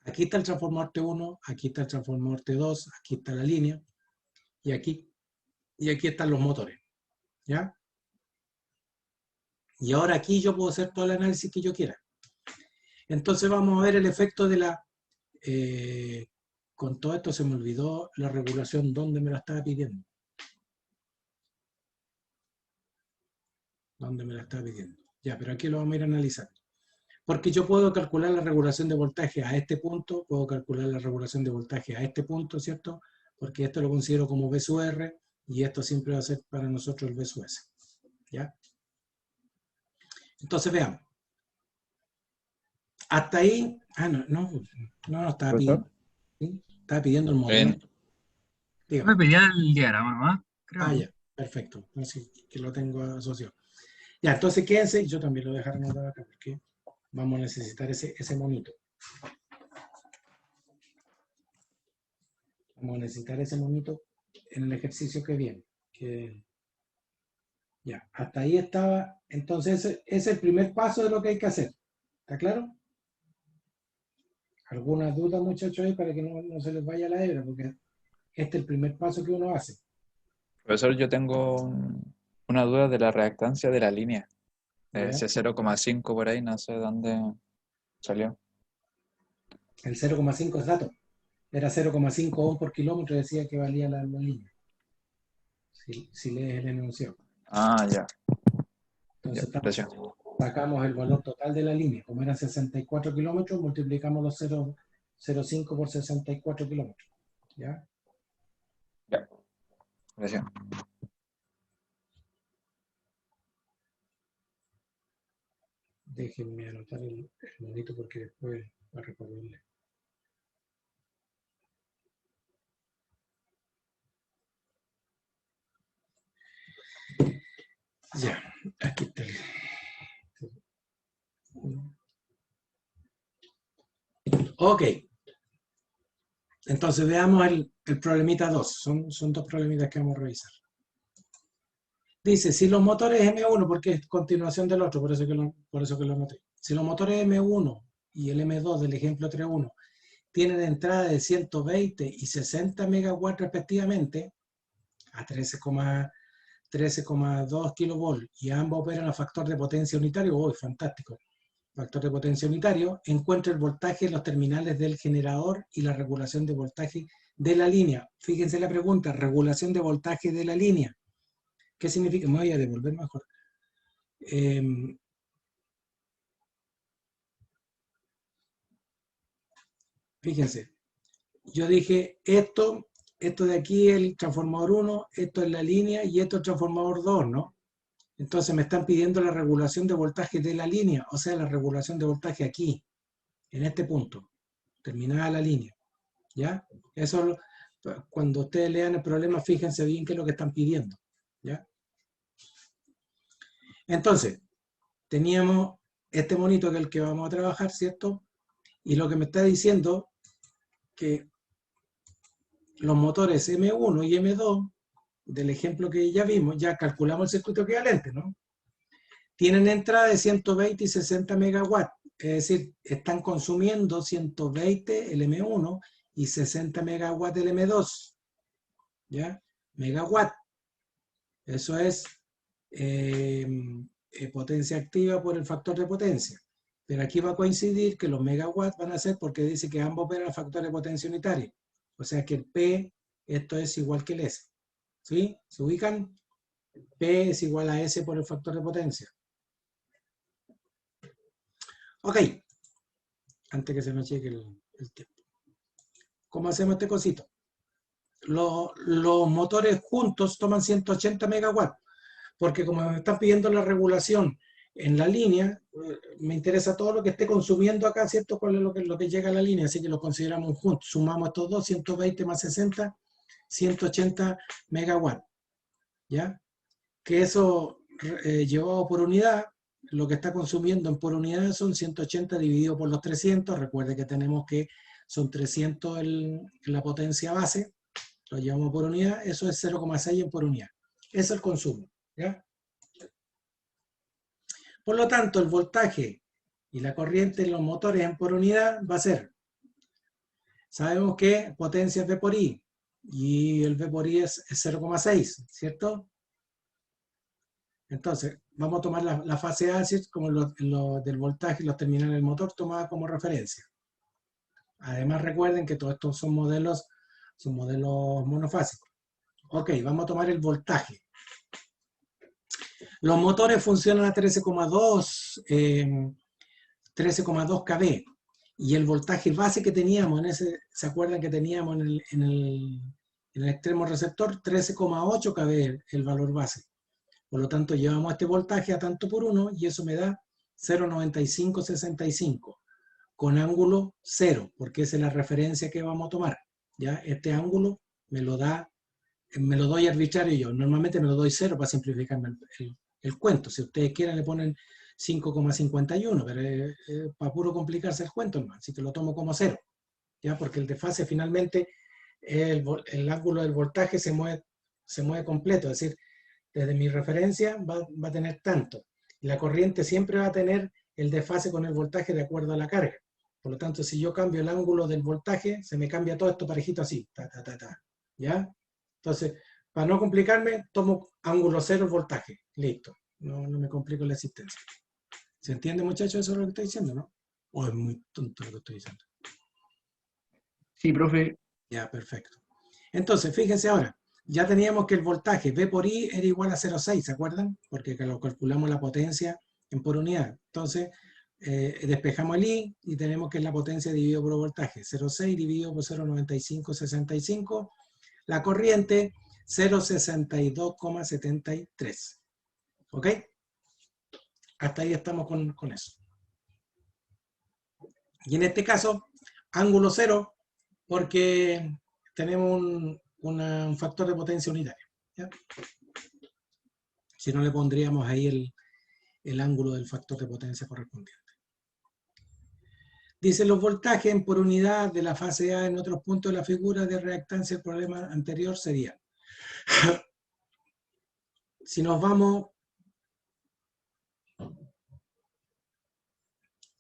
Aquí está el transformador T1, aquí está el transformador T2, aquí está la línea, y aquí están los motores, ¿ya? Y ahora aquí yo puedo hacer todo el análisis que yo quiera. Entonces vamos a ver el efecto de la... con todo esto se me olvidó la regulación donde me la estaba pidiendo. ¿Dónde me la estaba pidiendo? Ya, pero aquí lo vamos a ir analizando. Porque yo puedo calcular la regulación de voltaje a este punto, puedo calcular la regulación de voltaje a este punto, ¿cierto? Porque esto lo considero como V sub R, y esto siempre va a ser para nosotros el B sub S. ¿Ya? Entonces veamos. Hasta ahí, no, estaba pidiendo, ¿sí? Estaba pidiendo el modelo. Me pedía el diagrama nomás, creo. Ya, perfecto. Así que lo tengo asociado. Ya, entonces quédense, yo también lo voy a dejar anotado acá porque vamos a necesitar ese monito. Vamos a necesitar ese monito en el ejercicio que viene. Ya, hasta ahí estaba. Entonces, ese es el primer paso de lo que hay que hacer. ¿Está claro? ¿Alguna duda, muchachos, ahí para que no se les vaya la hebra? Porque este es el primer paso que uno hace. Profesor, yo tengo una duda de la reactancia de la línea. ¿Ya? Ese 0,5 por ahí, no sé dónde salió. El 0,5 es dato. Era 0,5 ohm por kilómetro, decía que valía la línea. Si lees el enunciado. Ah, ya. Entonces, Ya, gracias. sacamos el valor total de la línea. Como eran 64 kilómetros, multiplicamos los 0,5 por 64 kilómetros. ¿Ya? Ya. Gracias. Déjenme anotar el monito porque después va a recordarle. Ya, aquí está el... Ok. Entonces veamos el problemita 2. Son dos problemitas que vamos a revisar. Dice, si los motores M1, porque es continuación del otro, por eso que lo anoté. Si los motores M1 y el M2 del ejemplo 3.1 tienen entrada de 120 y 60 megawatts respectivamente, a 13,2 kilovolt, y ambos operan a factor de potencia unitario, fantástico, factor de potencia unitario, encuentra el voltaje en los terminales del generador y la regulación de voltaje de la línea. Fíjense la pregunta, regulación de voltaje de la línea. ¿Qué significa? Me voy a devolver mejor. Fíjense, yo dije esto de aquí es el transformador 1, esto es la línea y esto es el transformador 2, ¿no? Entonces me están pidiendo la regulación de voltaje de la línea, o sea, la regulación de voltaje aquí, en este punto, terminada la línea. ¿Ya? Eso, cuando ustedes lean el problema, fíjense bien qué es lo que están pidiendo. ¿Ya? Entonces, teníamos este monito que es el que vamos a trabajar, ¿cierto? Y lo que me está diciendo que los motores M1 y M2, del ejemplo que ya vimos, ya calculamos el circuito equivalente, ¿no? Tienen entrada de 120 y 60 megawatts, es decir, están consumiendo 120 el M1 y 60 megawatts el M2, ¿ya? Megawatt, eso es potencia activa por el factor de potencia. Pero aquí va a coincidir que los megawatts van a ser porque dice que ambos operan el factor de potencia unitario. O sea que el P, esto es igual que el S. ¿Sí? ¿Se ubican? P es igual a S por el factor de potencia. Ok. Antes que se me cheque el tiempo. ¿Cómo hacemos este cosito? Los motores juntos toman 180 megawatts. Porque como me están pidiendo la regulación en la línea, me interesa todo lo que esté consumiendo acá, ¿cierto? ¿Cuál es lo que llega a la línea? Así que lo consideramos juntos. Sumamos estos dos, 120 más 60, 180 megawatts. ¿Ya? Que eso llevado por unidad, lo que está consumiendo por unidad son 180 dividido por los 300. Recuerde que tenemos que son 300 la potencia base, lo llevamos por unidad, eso es 0,6 en por unidad. Eso es el consumo. ¿Ya? Por lo tanto, el voltaje y la corriente en los motores en por unidad va a ser, sabemos que potencia es V por I, y el V por I es 0,6, ¿cierto? Entonces, vamos a tomar la fase A, como del voltaje y los terminales del motor, tomada como referencia. Además, recuerden que todos estos son modelos monofásicos. Ok, vamos a tomar el voltaje. Los motores funcionan a 13,2 kV. Y el voltaje base que teníamos ¿se acuerdan que teníamos en En el extremo receptor, 13,8 kV el valor base. Por lo tanto, llevamos este voltaje a tanto por 1 y eso me da 0,9565 con ángulo 0, porque esa es la referencia que vamos a tomar. ¿Ya? Este ángulo me lo doy arbitrario yo. Normalmente me lo doy 0 para simplificarme el cuento. Si ustedes quieren le ponen 5,51, pero para puro complicarse el cuento, ¿no? Así que lo tomo como 0. ¿Ya? Porque el desfase finalmente, el ángulo del voltaje se mueve completo, es decir, desde mi referencia va a tener tanto. Y la corriente siempre va a tener el desfase con el voltaje de acuerdo a la carga. Por lo tanto, si yo cambio el ángulo del voltaje, se me cambia todo esto parejito así. ¿Ya? Entonces, para no complicarme, tomo ángulo 0 voltaje. Listo. No me complico la existencia. ¿Se entiende, muchachos, eso es lo que estoy diciendo, no? ¿O es muy tonto lo que estoy diciendo? Sí, profe. Ya, perfecto. Entonces, fíjense ahora. Ya teníamos que el voltaje V por I era igual a 0,6, ¿se acuerdan? Porque lo calculamos la potencia por unidad. Entonces, despejamos el I y tenemos que es la potencia dividido por voltaje. 0,6 dividido por 0,9565. La corriente, 0,62,73. ¿Ok? Hasta ahí estamos con eso. Y en este caso, ángulo 0, porque tenemos un factor de potencia unitario. ¿Ya? Si no, le pondríamos ahí el ángulo del factor de potencia correspondiente. Dice, los voltajes por unidad de la fase A en otros puntos de la figura de reactancia del problema anterior serían. Si nos vamos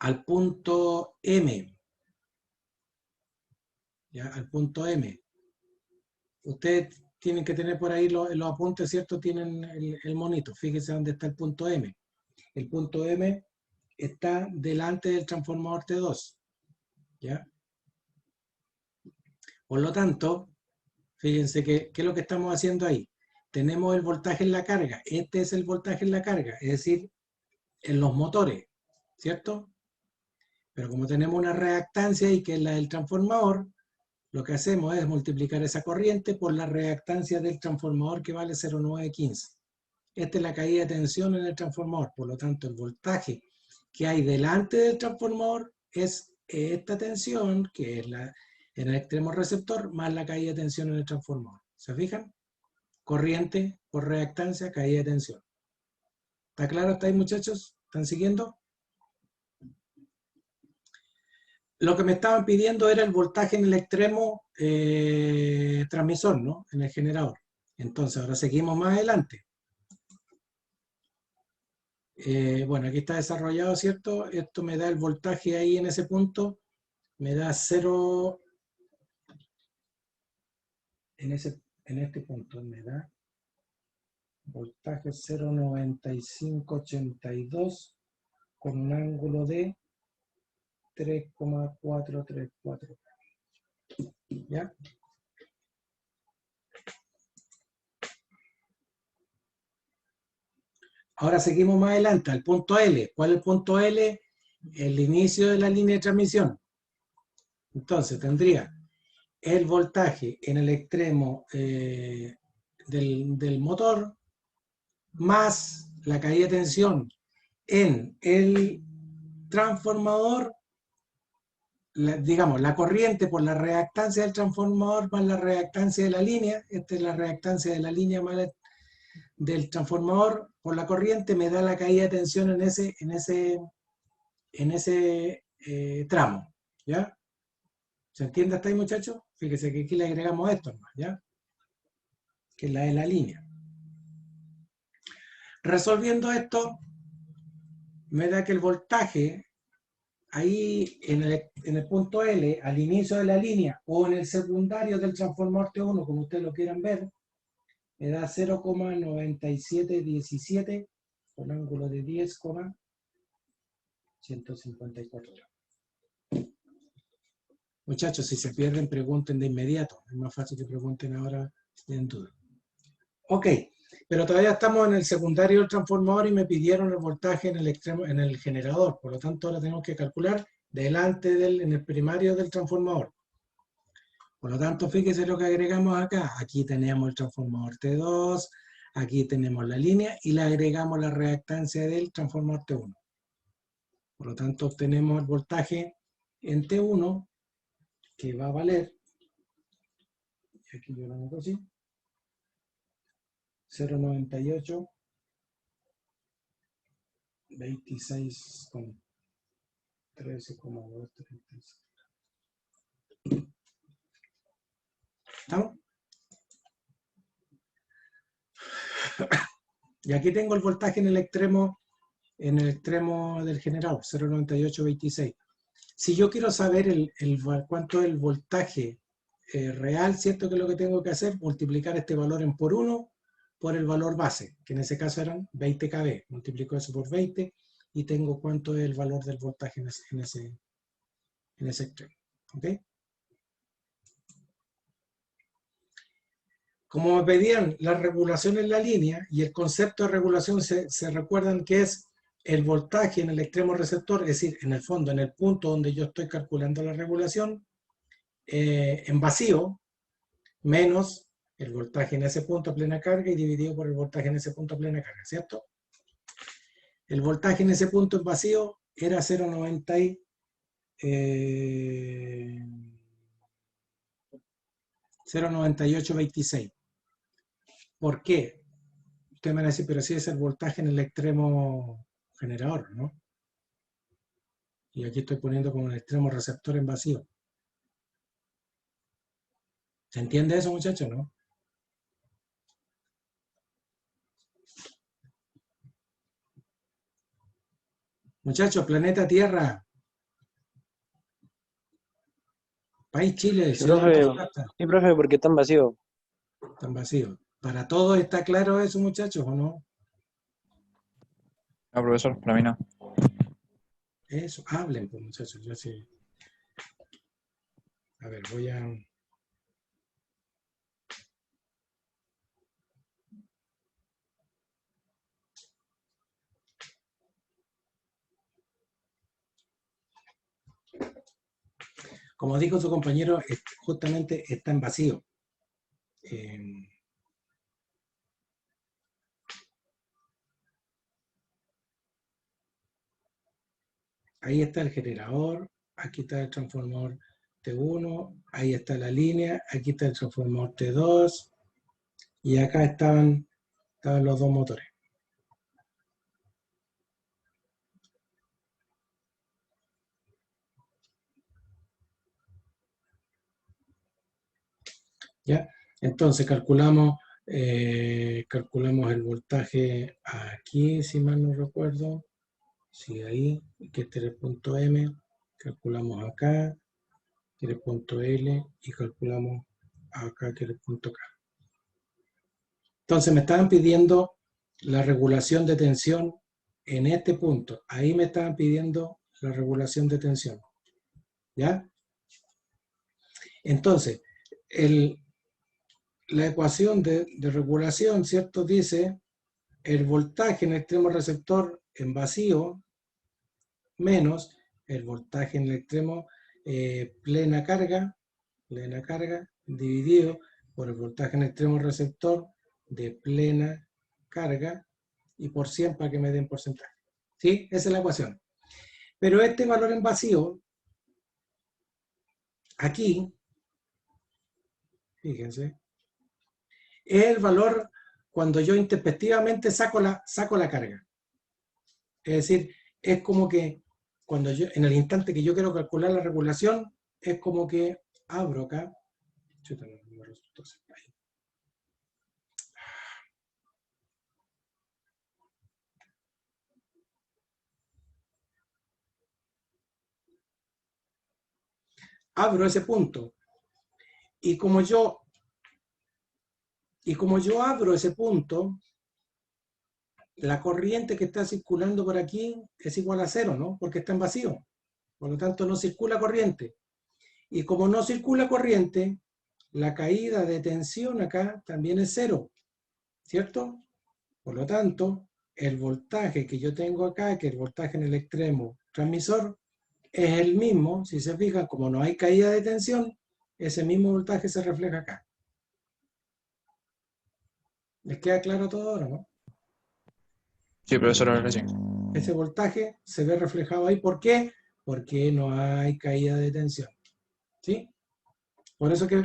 al punto M, ¿ya? Al punto M, ustedes tienen que tener por ahí los apuntes, ¿cierto? Tienen el monito. Fíjense dónde está el punto M. El punto M está delante del transformador T2. ¿Ya? Por lo tanto, fíjense ¿qué es lo que estamos haciendo ahí? Tenemos el voltaje en la carga. Este es el voltaje en la carga, es decir, en los motores, ¿cierto? Pero como tenemos una reactancia y que es la del transformador, lo que hacemos es multiplicar esa corriente por la reactancia del transformador que vale 0,915. Esta es la caída de tensión en el transformador. Por lo tanto, el voltaje que hay delante del transformador es esta tensión, que es en el extremo receptor, más la caída de tensión en el transformador. ¿Se fijan? Corriente por reactancia, caída de tensión. ¿Está claro hasta ahí, muchachos? ¿Están siguiendo? Lo que me estaban pidiendo era el voltaje en el extremo transmisor, ¿no? En el generador. Entonces, ahora seguimos más adelante. Bueno, aquí está desarrollado, ¿cierto? Esto me da el voltaje ahí en ese punto. Me da 0... En este punto me da voltaje 0,9582 con un ángulo de 3,434. ¿Ya? Ahora seguimos más adelante, al punto L. ¿Cuál es el punto L? El inicio de la línea de transmisión. Entonces tendría el voltaje en el extremo del motor más la caída de tensión en el transformador, digamos, la corriente por la reactancia del transformador más la reactancia de la línea. Esta es la reactancia de la línea más del transformador por la corriente, me da la caída de tensión en ese tramo. ¿Ya? ¿Se entiende hasta ahí, muchachos? Fíjese que aquí le agregamos esto más, ¿ya? Que es la de la línea. Resolviendo esto, me da que el voltaje ahí en el punto L, al inicio de la línea, o en el secundario del transformador T1, como ustedes lo quieran ver, me da 0,9717 con ángulo de 10,154 grados. Muchachos, si se pierden, pregunten de inmediato. Es más fácil que pregunten ahora si tienen duda. Ok, pero todavía estamos en el secundario del transformador y me pidieron el voltaje en el extremo, en el generador. Por lo tanto, ahora tenemos que calcular delante en el primario del transformador. Por lo tanto, fíjese lo que agregamos acá. Aquí tenemos el transformador T2, aquí tenemos la línea y le agregamos la reactancia del transformador T1. Por lo tanto, obtenemos el voltaje en T1, que va a valer, y aquí yo lo anoto así, 0,98, 26 con 13,236. ¿Estamos? Y aquí tengo el voltaje en el extremo del generador, 0,9826. Si yo quiero saber cuánto es el voltaje real, ¿cierto? Que es lo que tengo que hacer, multiplicar este valor en por 1 por el valor base, que en ese caso eran 20 kV. Multiplico eso por 20 y tengo cuánto es el valor del voltaje en ese extremo. ¿Ok? Como me pedían la regulación en la línea, y el concepto de regulación se recuerdan que es el voltaje en el extremo receptor, es decir, en el fondo, en el punto donde yo estoy calculando la regulación, en vacío, menos el voltaje en ese punto a plena carga y dividido por el voltaje en ese punto a plena carga, ¿cierto? El voltaje en ese punto en vacío era 0,9826. ¿Por qué? Ustedes me van a decir, pero si es el voltaje en el extremo generador, ¿no? Y aquí estoy poniendo como el extremo receptor en vacío. ¿Se entiende eso, muchachos, no? Muchachos, planeta Tierra. País Chile, Sí, ciudad profe, Antofagasta. sí, profe, porque están vacíos. Están vacíos. ¿Para todos está claro eso, muchachos, o no? No, profesor, para mí no. Eso, hablen, pues, muchachos. Yo sí. A ver, voy a... Como dijo su compañero, justamente está en vacío. Ahí está el generador, aquí está el transformador T1, ahí está la línea, aquí está el transformador T2, y acá estaban los dos motores. ¿Ya? Entonces calculamos el voltaje aquí, si mal no recuerdo. Sí, ahí, que este es el punto M. Calculamos acá, que es el punto L, y calculamos acá, que es el punto K. Entonces me estaban pidiendo la regulación de tensión en este punto. Ahí me estaban pidiendo la regulación de tensión. ¿Ya? Entonces, la ecuación de regulación, ¿cierto? Dice el voltaje en el extremo receptor en vacío menos el voltaje en el extremo plena carga, dividido por el voltaje en el extremo receptor de plena carga y por 100 para que me den porcentaje. ¿Sí? Esa es la ecuación. Pero este valor en vacío, aquí, fíjense, es el valor cuando yo introspectivamente saco la carga. Es decir, es como que cuando yo, en el instante que yo quiero calcular la regulación, es como que abro acá. Chuta, no me resultó así. Ahí. Abro ese punto. Y como yo abro ese punto, la corriente que está circulando por aquí es igual a 0, ¿no? Porque está en vacío. Por lo tanto, no circula corriente. Y como no circula corriente, la caída de tensión acá también es 0, ¿cierto? Por lo tanto, el voltaje que yo tengo acá, que es el voltaje en el extremo transmisor, es el mismo, si se fijan, como no hay caída de tensión, ese mismo voltaje se refleja acá. ¿Les queda claro todo ahora, no? Sí, profesor, ahora sí. Ese voltaje se ve reflejado ahí. ¿Por qué? Porque no hay caída de tensión. ¿Sí? Por eso que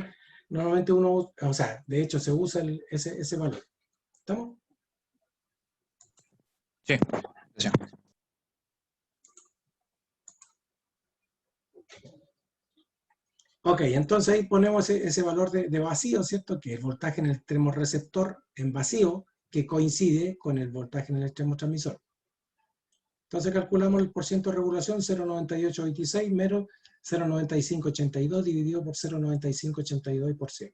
normalmente uno, o sea, de hecho se usa ese valor. ¿Estamos? Sí, sí. Ok, entonces ahí ponemos ese valor de vacío, ¿cierto? Que es el voltaje en el extremo receptor en vacío, que coincide con el voltaje en el extremo transmisor. Entonces calculamos el porciento de regulación, 0,9826 menos 0,9582 dividido por 0,9582 por 100.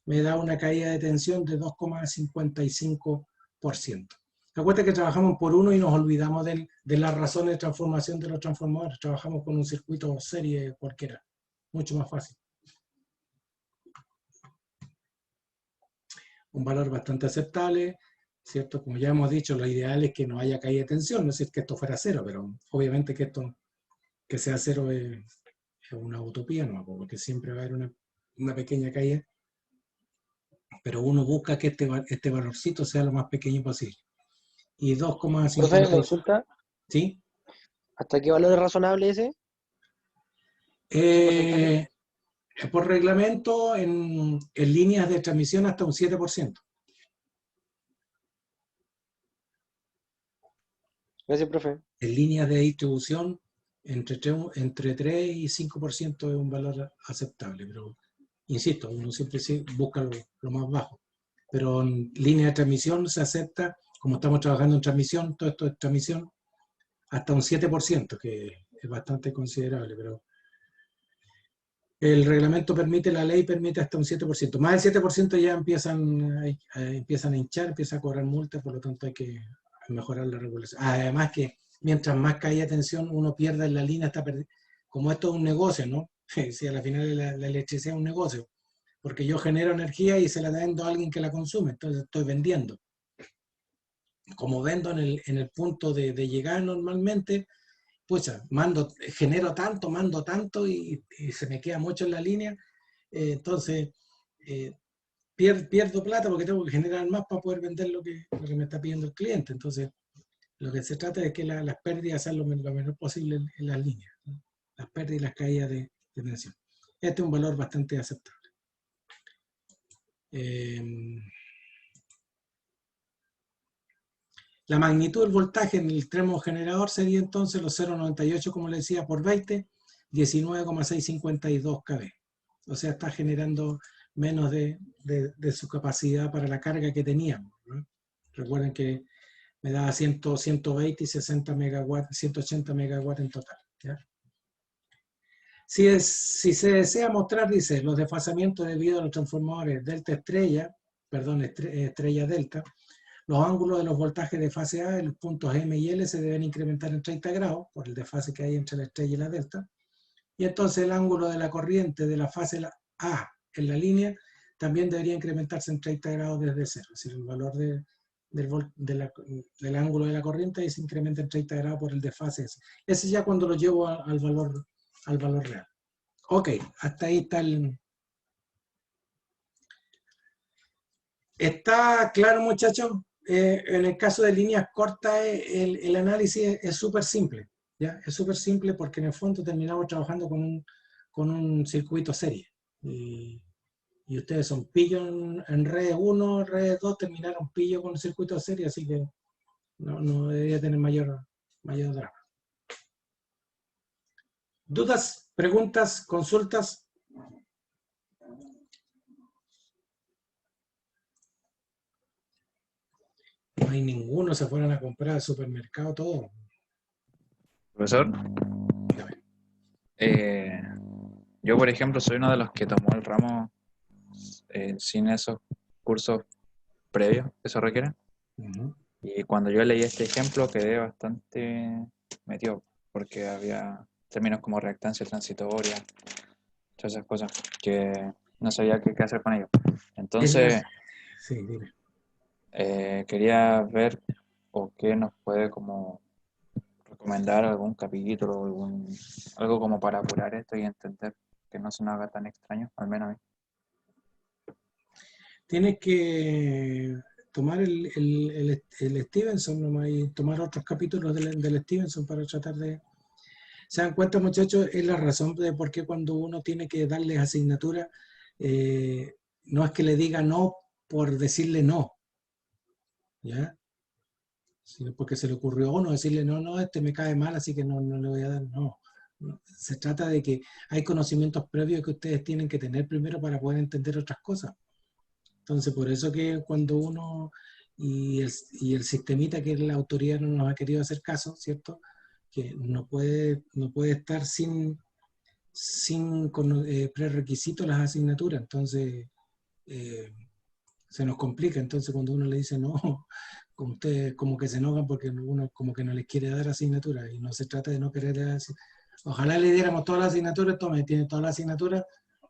Me da una caída de tensión de 2,55%. Recuerda que trabajamos por uno y nos olvidamos de las razones de transformación de los transformadores. Trabajamos con un circuito serie cualquiera. Mucho más fácil. Un valor bastante aceptable, ¿cierto? Como ya hemos dicho, lo ideal es que no haya caída de tensión, no es decir que esto fuera cero, pero obviamente que esto, que sea cero es una utopía, ¿no? Porque siempre va a haber una pequeña caída, pero uno busca que este valorcito sea lo más pequeño posible. Y Profe, 2,50, consulta, ¿sí? ¿hasta qué valor es razonable ese? ¿Ese porcentaje? Por reglamento, en líneas de transmisión hasta un 7%. Gracias, profe. En líneas de distribución, entre 3 y 5% es un valor aceptable, pero insisto, uno siempre busca lo más bajo. Pero en línea de transmisión se acepta, como estamos trabajando en transmisión, todo esto es transmisión, hasta un 7%, que es bastante considerable, pero el reglamento permite, la ley permite hasta un 7%. Más del 7% ya empiezan a hinchar, empiezan a cobrar multas, por lo tanto hay que mejorar la regulación. Además que mientras más cae tensión, uno pierde en la línea, como esto es un negocio, ¿no? Si a la final la electricidad es un negocio, porque yo genero energía y se la vendo a alguien que la consume, entonces estoy vendiendo. Como vendo en el punto de llegar normalmente, pucha, mando tanto y se me queda mucho en la línea, entonces pierdo plata porque tengo que generar más para poder vender lo que me está pidiendo el cliente. Entonces, lo que se trata es que las pérdidas sean lo menor posible en las líneas, ¿no? Las pérdidas y las caídas de tensión. Este es un valor bastante aceptable. La magnitud del voltaje en el extremo generador sería entonces los 0,98, como le decía, por 20, 19,652 kV. O sea, está generando menos de su capacidad para la carga que teníamos, ¿no? Recuerden que me daba 120 y 60 megawatts, 180 megawatts en total, ¿ya? Si se desea mostrar, dice, los desfasamientos debido a los transformadores delta estrella, perdón, estrella delta, los ángulos de los voltajes de fase A, los puntos M y L, se deben incrementar en 30 grados por el desfase que hay entre la estrella y la delta. Y entonces el ángulo de la corriente de la fase A en la línea también debería incrementarse en 30 grados desde cero. Es decir, el valor del ángulo de la corriente se incrementa en 30 grados por el desfase ese. Ese ya cuando lo llevo al valor real. Ok, hasta ahí está ¿Está claro, muchachos? En el caso de líneas cortas, el análisis es súper simple, ¿ya? Es súper simple porque en el fondo terminamos trabajando con un circuito serie. Y ustedes son pillos en redes 1, redes 2, terminaron pillos con el circuito serie, así que no debería tener mayor drama. ¿Dudas, preguntas, consultas? No hay ninguno, se fueron a comprar al supermercado, todo. Profesor, Dígame. yo por ejemplo soy uno de los que tomó el ramo sin esos cursos previos que se requieren. Uh-huh. Y cuando yo leí este ejemplo quedé bastante metido, porque había términos como reactancia transitoria, todas esas cosas que no sabía qué hacer con ellos. Entonces, sí, dime. quería ver o qué nos puede como recomendar algún capítulo, algo como para apurar esto y entender que no se nos haga tan extraño, al menos a mí. Tienes que tomar el Stevenson nomás y tomar otros capítulos del Stevenson para tratar de... ¿Se dan cuenta, muchachos? Es la razón de por qué cuando uno tiene que darles asignatura, no es que le diga no por decirle no, ¿ya? Sino porque se le ocurrió a uno decirle no, este me cae mal, así que no le voy a dar, no. Se trata de que hay conocimientos previos que ustedes tienen que tener primero para poder entender otras cosas. Entonces, por eso que cuando uno y el sistemita, que es la autoridad, no nos ha querido hacer caso, ¿cierto? Que no puede estar sin prerequisitos las asignaturas. Entonces, se nos complica. Entonces, cuando uno le dice no, como ustedes como que se enojan porque uno como que no les quiere dar asignaturas. Y no se trata de no querer dar asignaturas. Ojalá le diéramos todas las asignaturas, tome, tiene todas las asignaturas,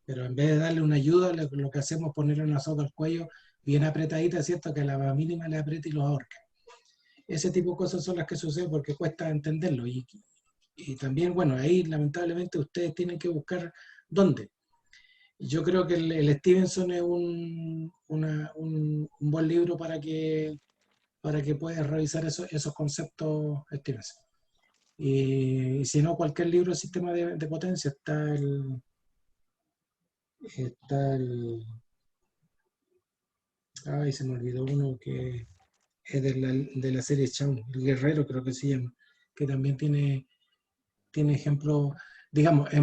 pero en vez de darle una ayuda, lo que hacemos es ponerle una soga al cuello bien apretadita, ¿cierto? Que a la mínima le apriete y los ahorca. Ese tipo de cosas son las que suceden porque cuesta entenderlo. Y también, bueno, ahí lamentablemente ustedes tienen que buscar dónde. Yo creo que el Stevenson es un buen libro para que puedas revisar esos conceptos, Stevenson. Y si no, cualquier libro de sistema de potencia está ay, se me olvidó uno que es de la serie Chaun, el Guerrero creo que se llama, que también tiene ejemplos, digamos, es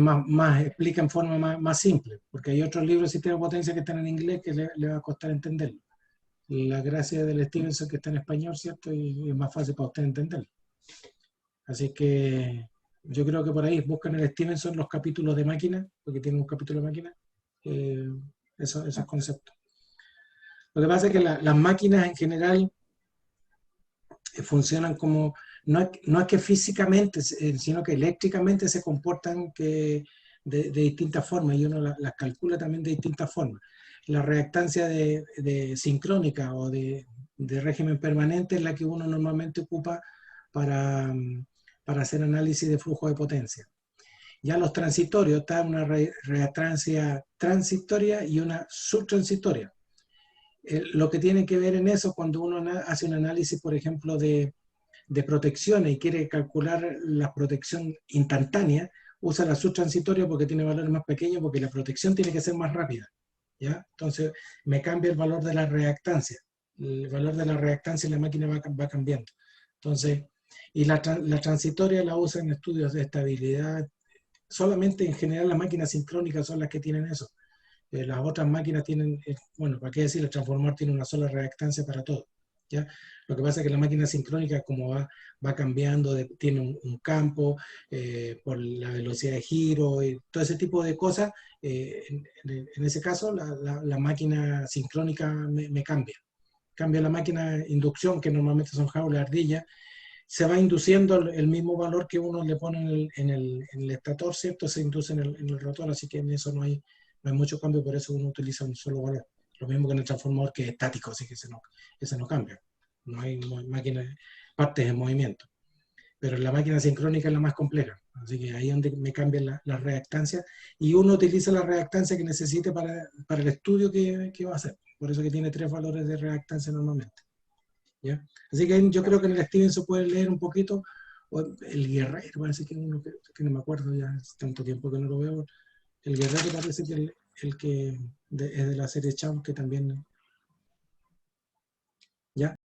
explica en forma más simple, porque hay otros libros de sistema de potencia que están en inglés que le va a costar entenderlo. La gracia del Stevenson que está en español, ¿cierto? Y es más fácil para usted entenderlo. Así que yo creo que por ahí buscan el Stevenson los capítulos de máquina, porque tiene un capítulo de máquina, esos conceptos. Lo que pasa es que las máquinas en general funcionan como, no es que físicamente, sino que eléctricamente se comportan de distintas formas, y uno las calcula también de distintas formas. La reactancia de sincrónica o de régimen permanente es la que uno normalmente ocupa para hacer análisis de flujo de potencia. Ya los transitorios, está una reactancia transitoria y una subtransitoria. Lo que tiene que ver en eso, cuando uno hace un análisis, por ejemplo, de protecciones y quiere calcular la protección instantánea, usa la subtransitoria porque tiene valores más pequeños, porque la protección tiene que ser más rápida, ¿ya? Entonces, me cambia el valor de la reactancia. El valor de la reactancia en la máquina va cambiando. Entonces, y la transitoria la usa en estudios de estabilidad. Solamente en general las máquinas sincrónicas son las que tienen eso. Las otras máquinas tienen, bueno, ¿para qué decir? El transformador tiene una sola reactancia para todo, ¿ya? Lo que pasa es que la máquina sincrónica, como va cambiando, tiene un campo por la velocidad de giro y todo ese tipo de cosas, en ese caso la máquina sincrónica me cambia. Cambia la máquina inducción, que normalmente son jaulas de ardilla, se va induciendo el mismo valor que uno le pone en el estator, ¿cierto? Se induce en el rotor, así que en eso no hay mucho cambio, por eso uno utiliza un solo valor. Lo mismo que en el transformador, que es estático, así que ese no cambia. No hay partes en movimiento. Pero la máquina sincrónica es la más compleja, así que ahí es donde me cambian las reactancias, y uno utiliza la reactancia que necesite para el estudio que va a hacer. Por eso que tiene 3 valores de reactancia normalmente, ¿ya? Así que yo creo que en el Stevenson puede leer un poquito, o el Guerrero, parece que uno que no me acuerdo, ya hace tanto tiempo que no lo veo. El Guerrero parece que el que es de la serie Chaun, que también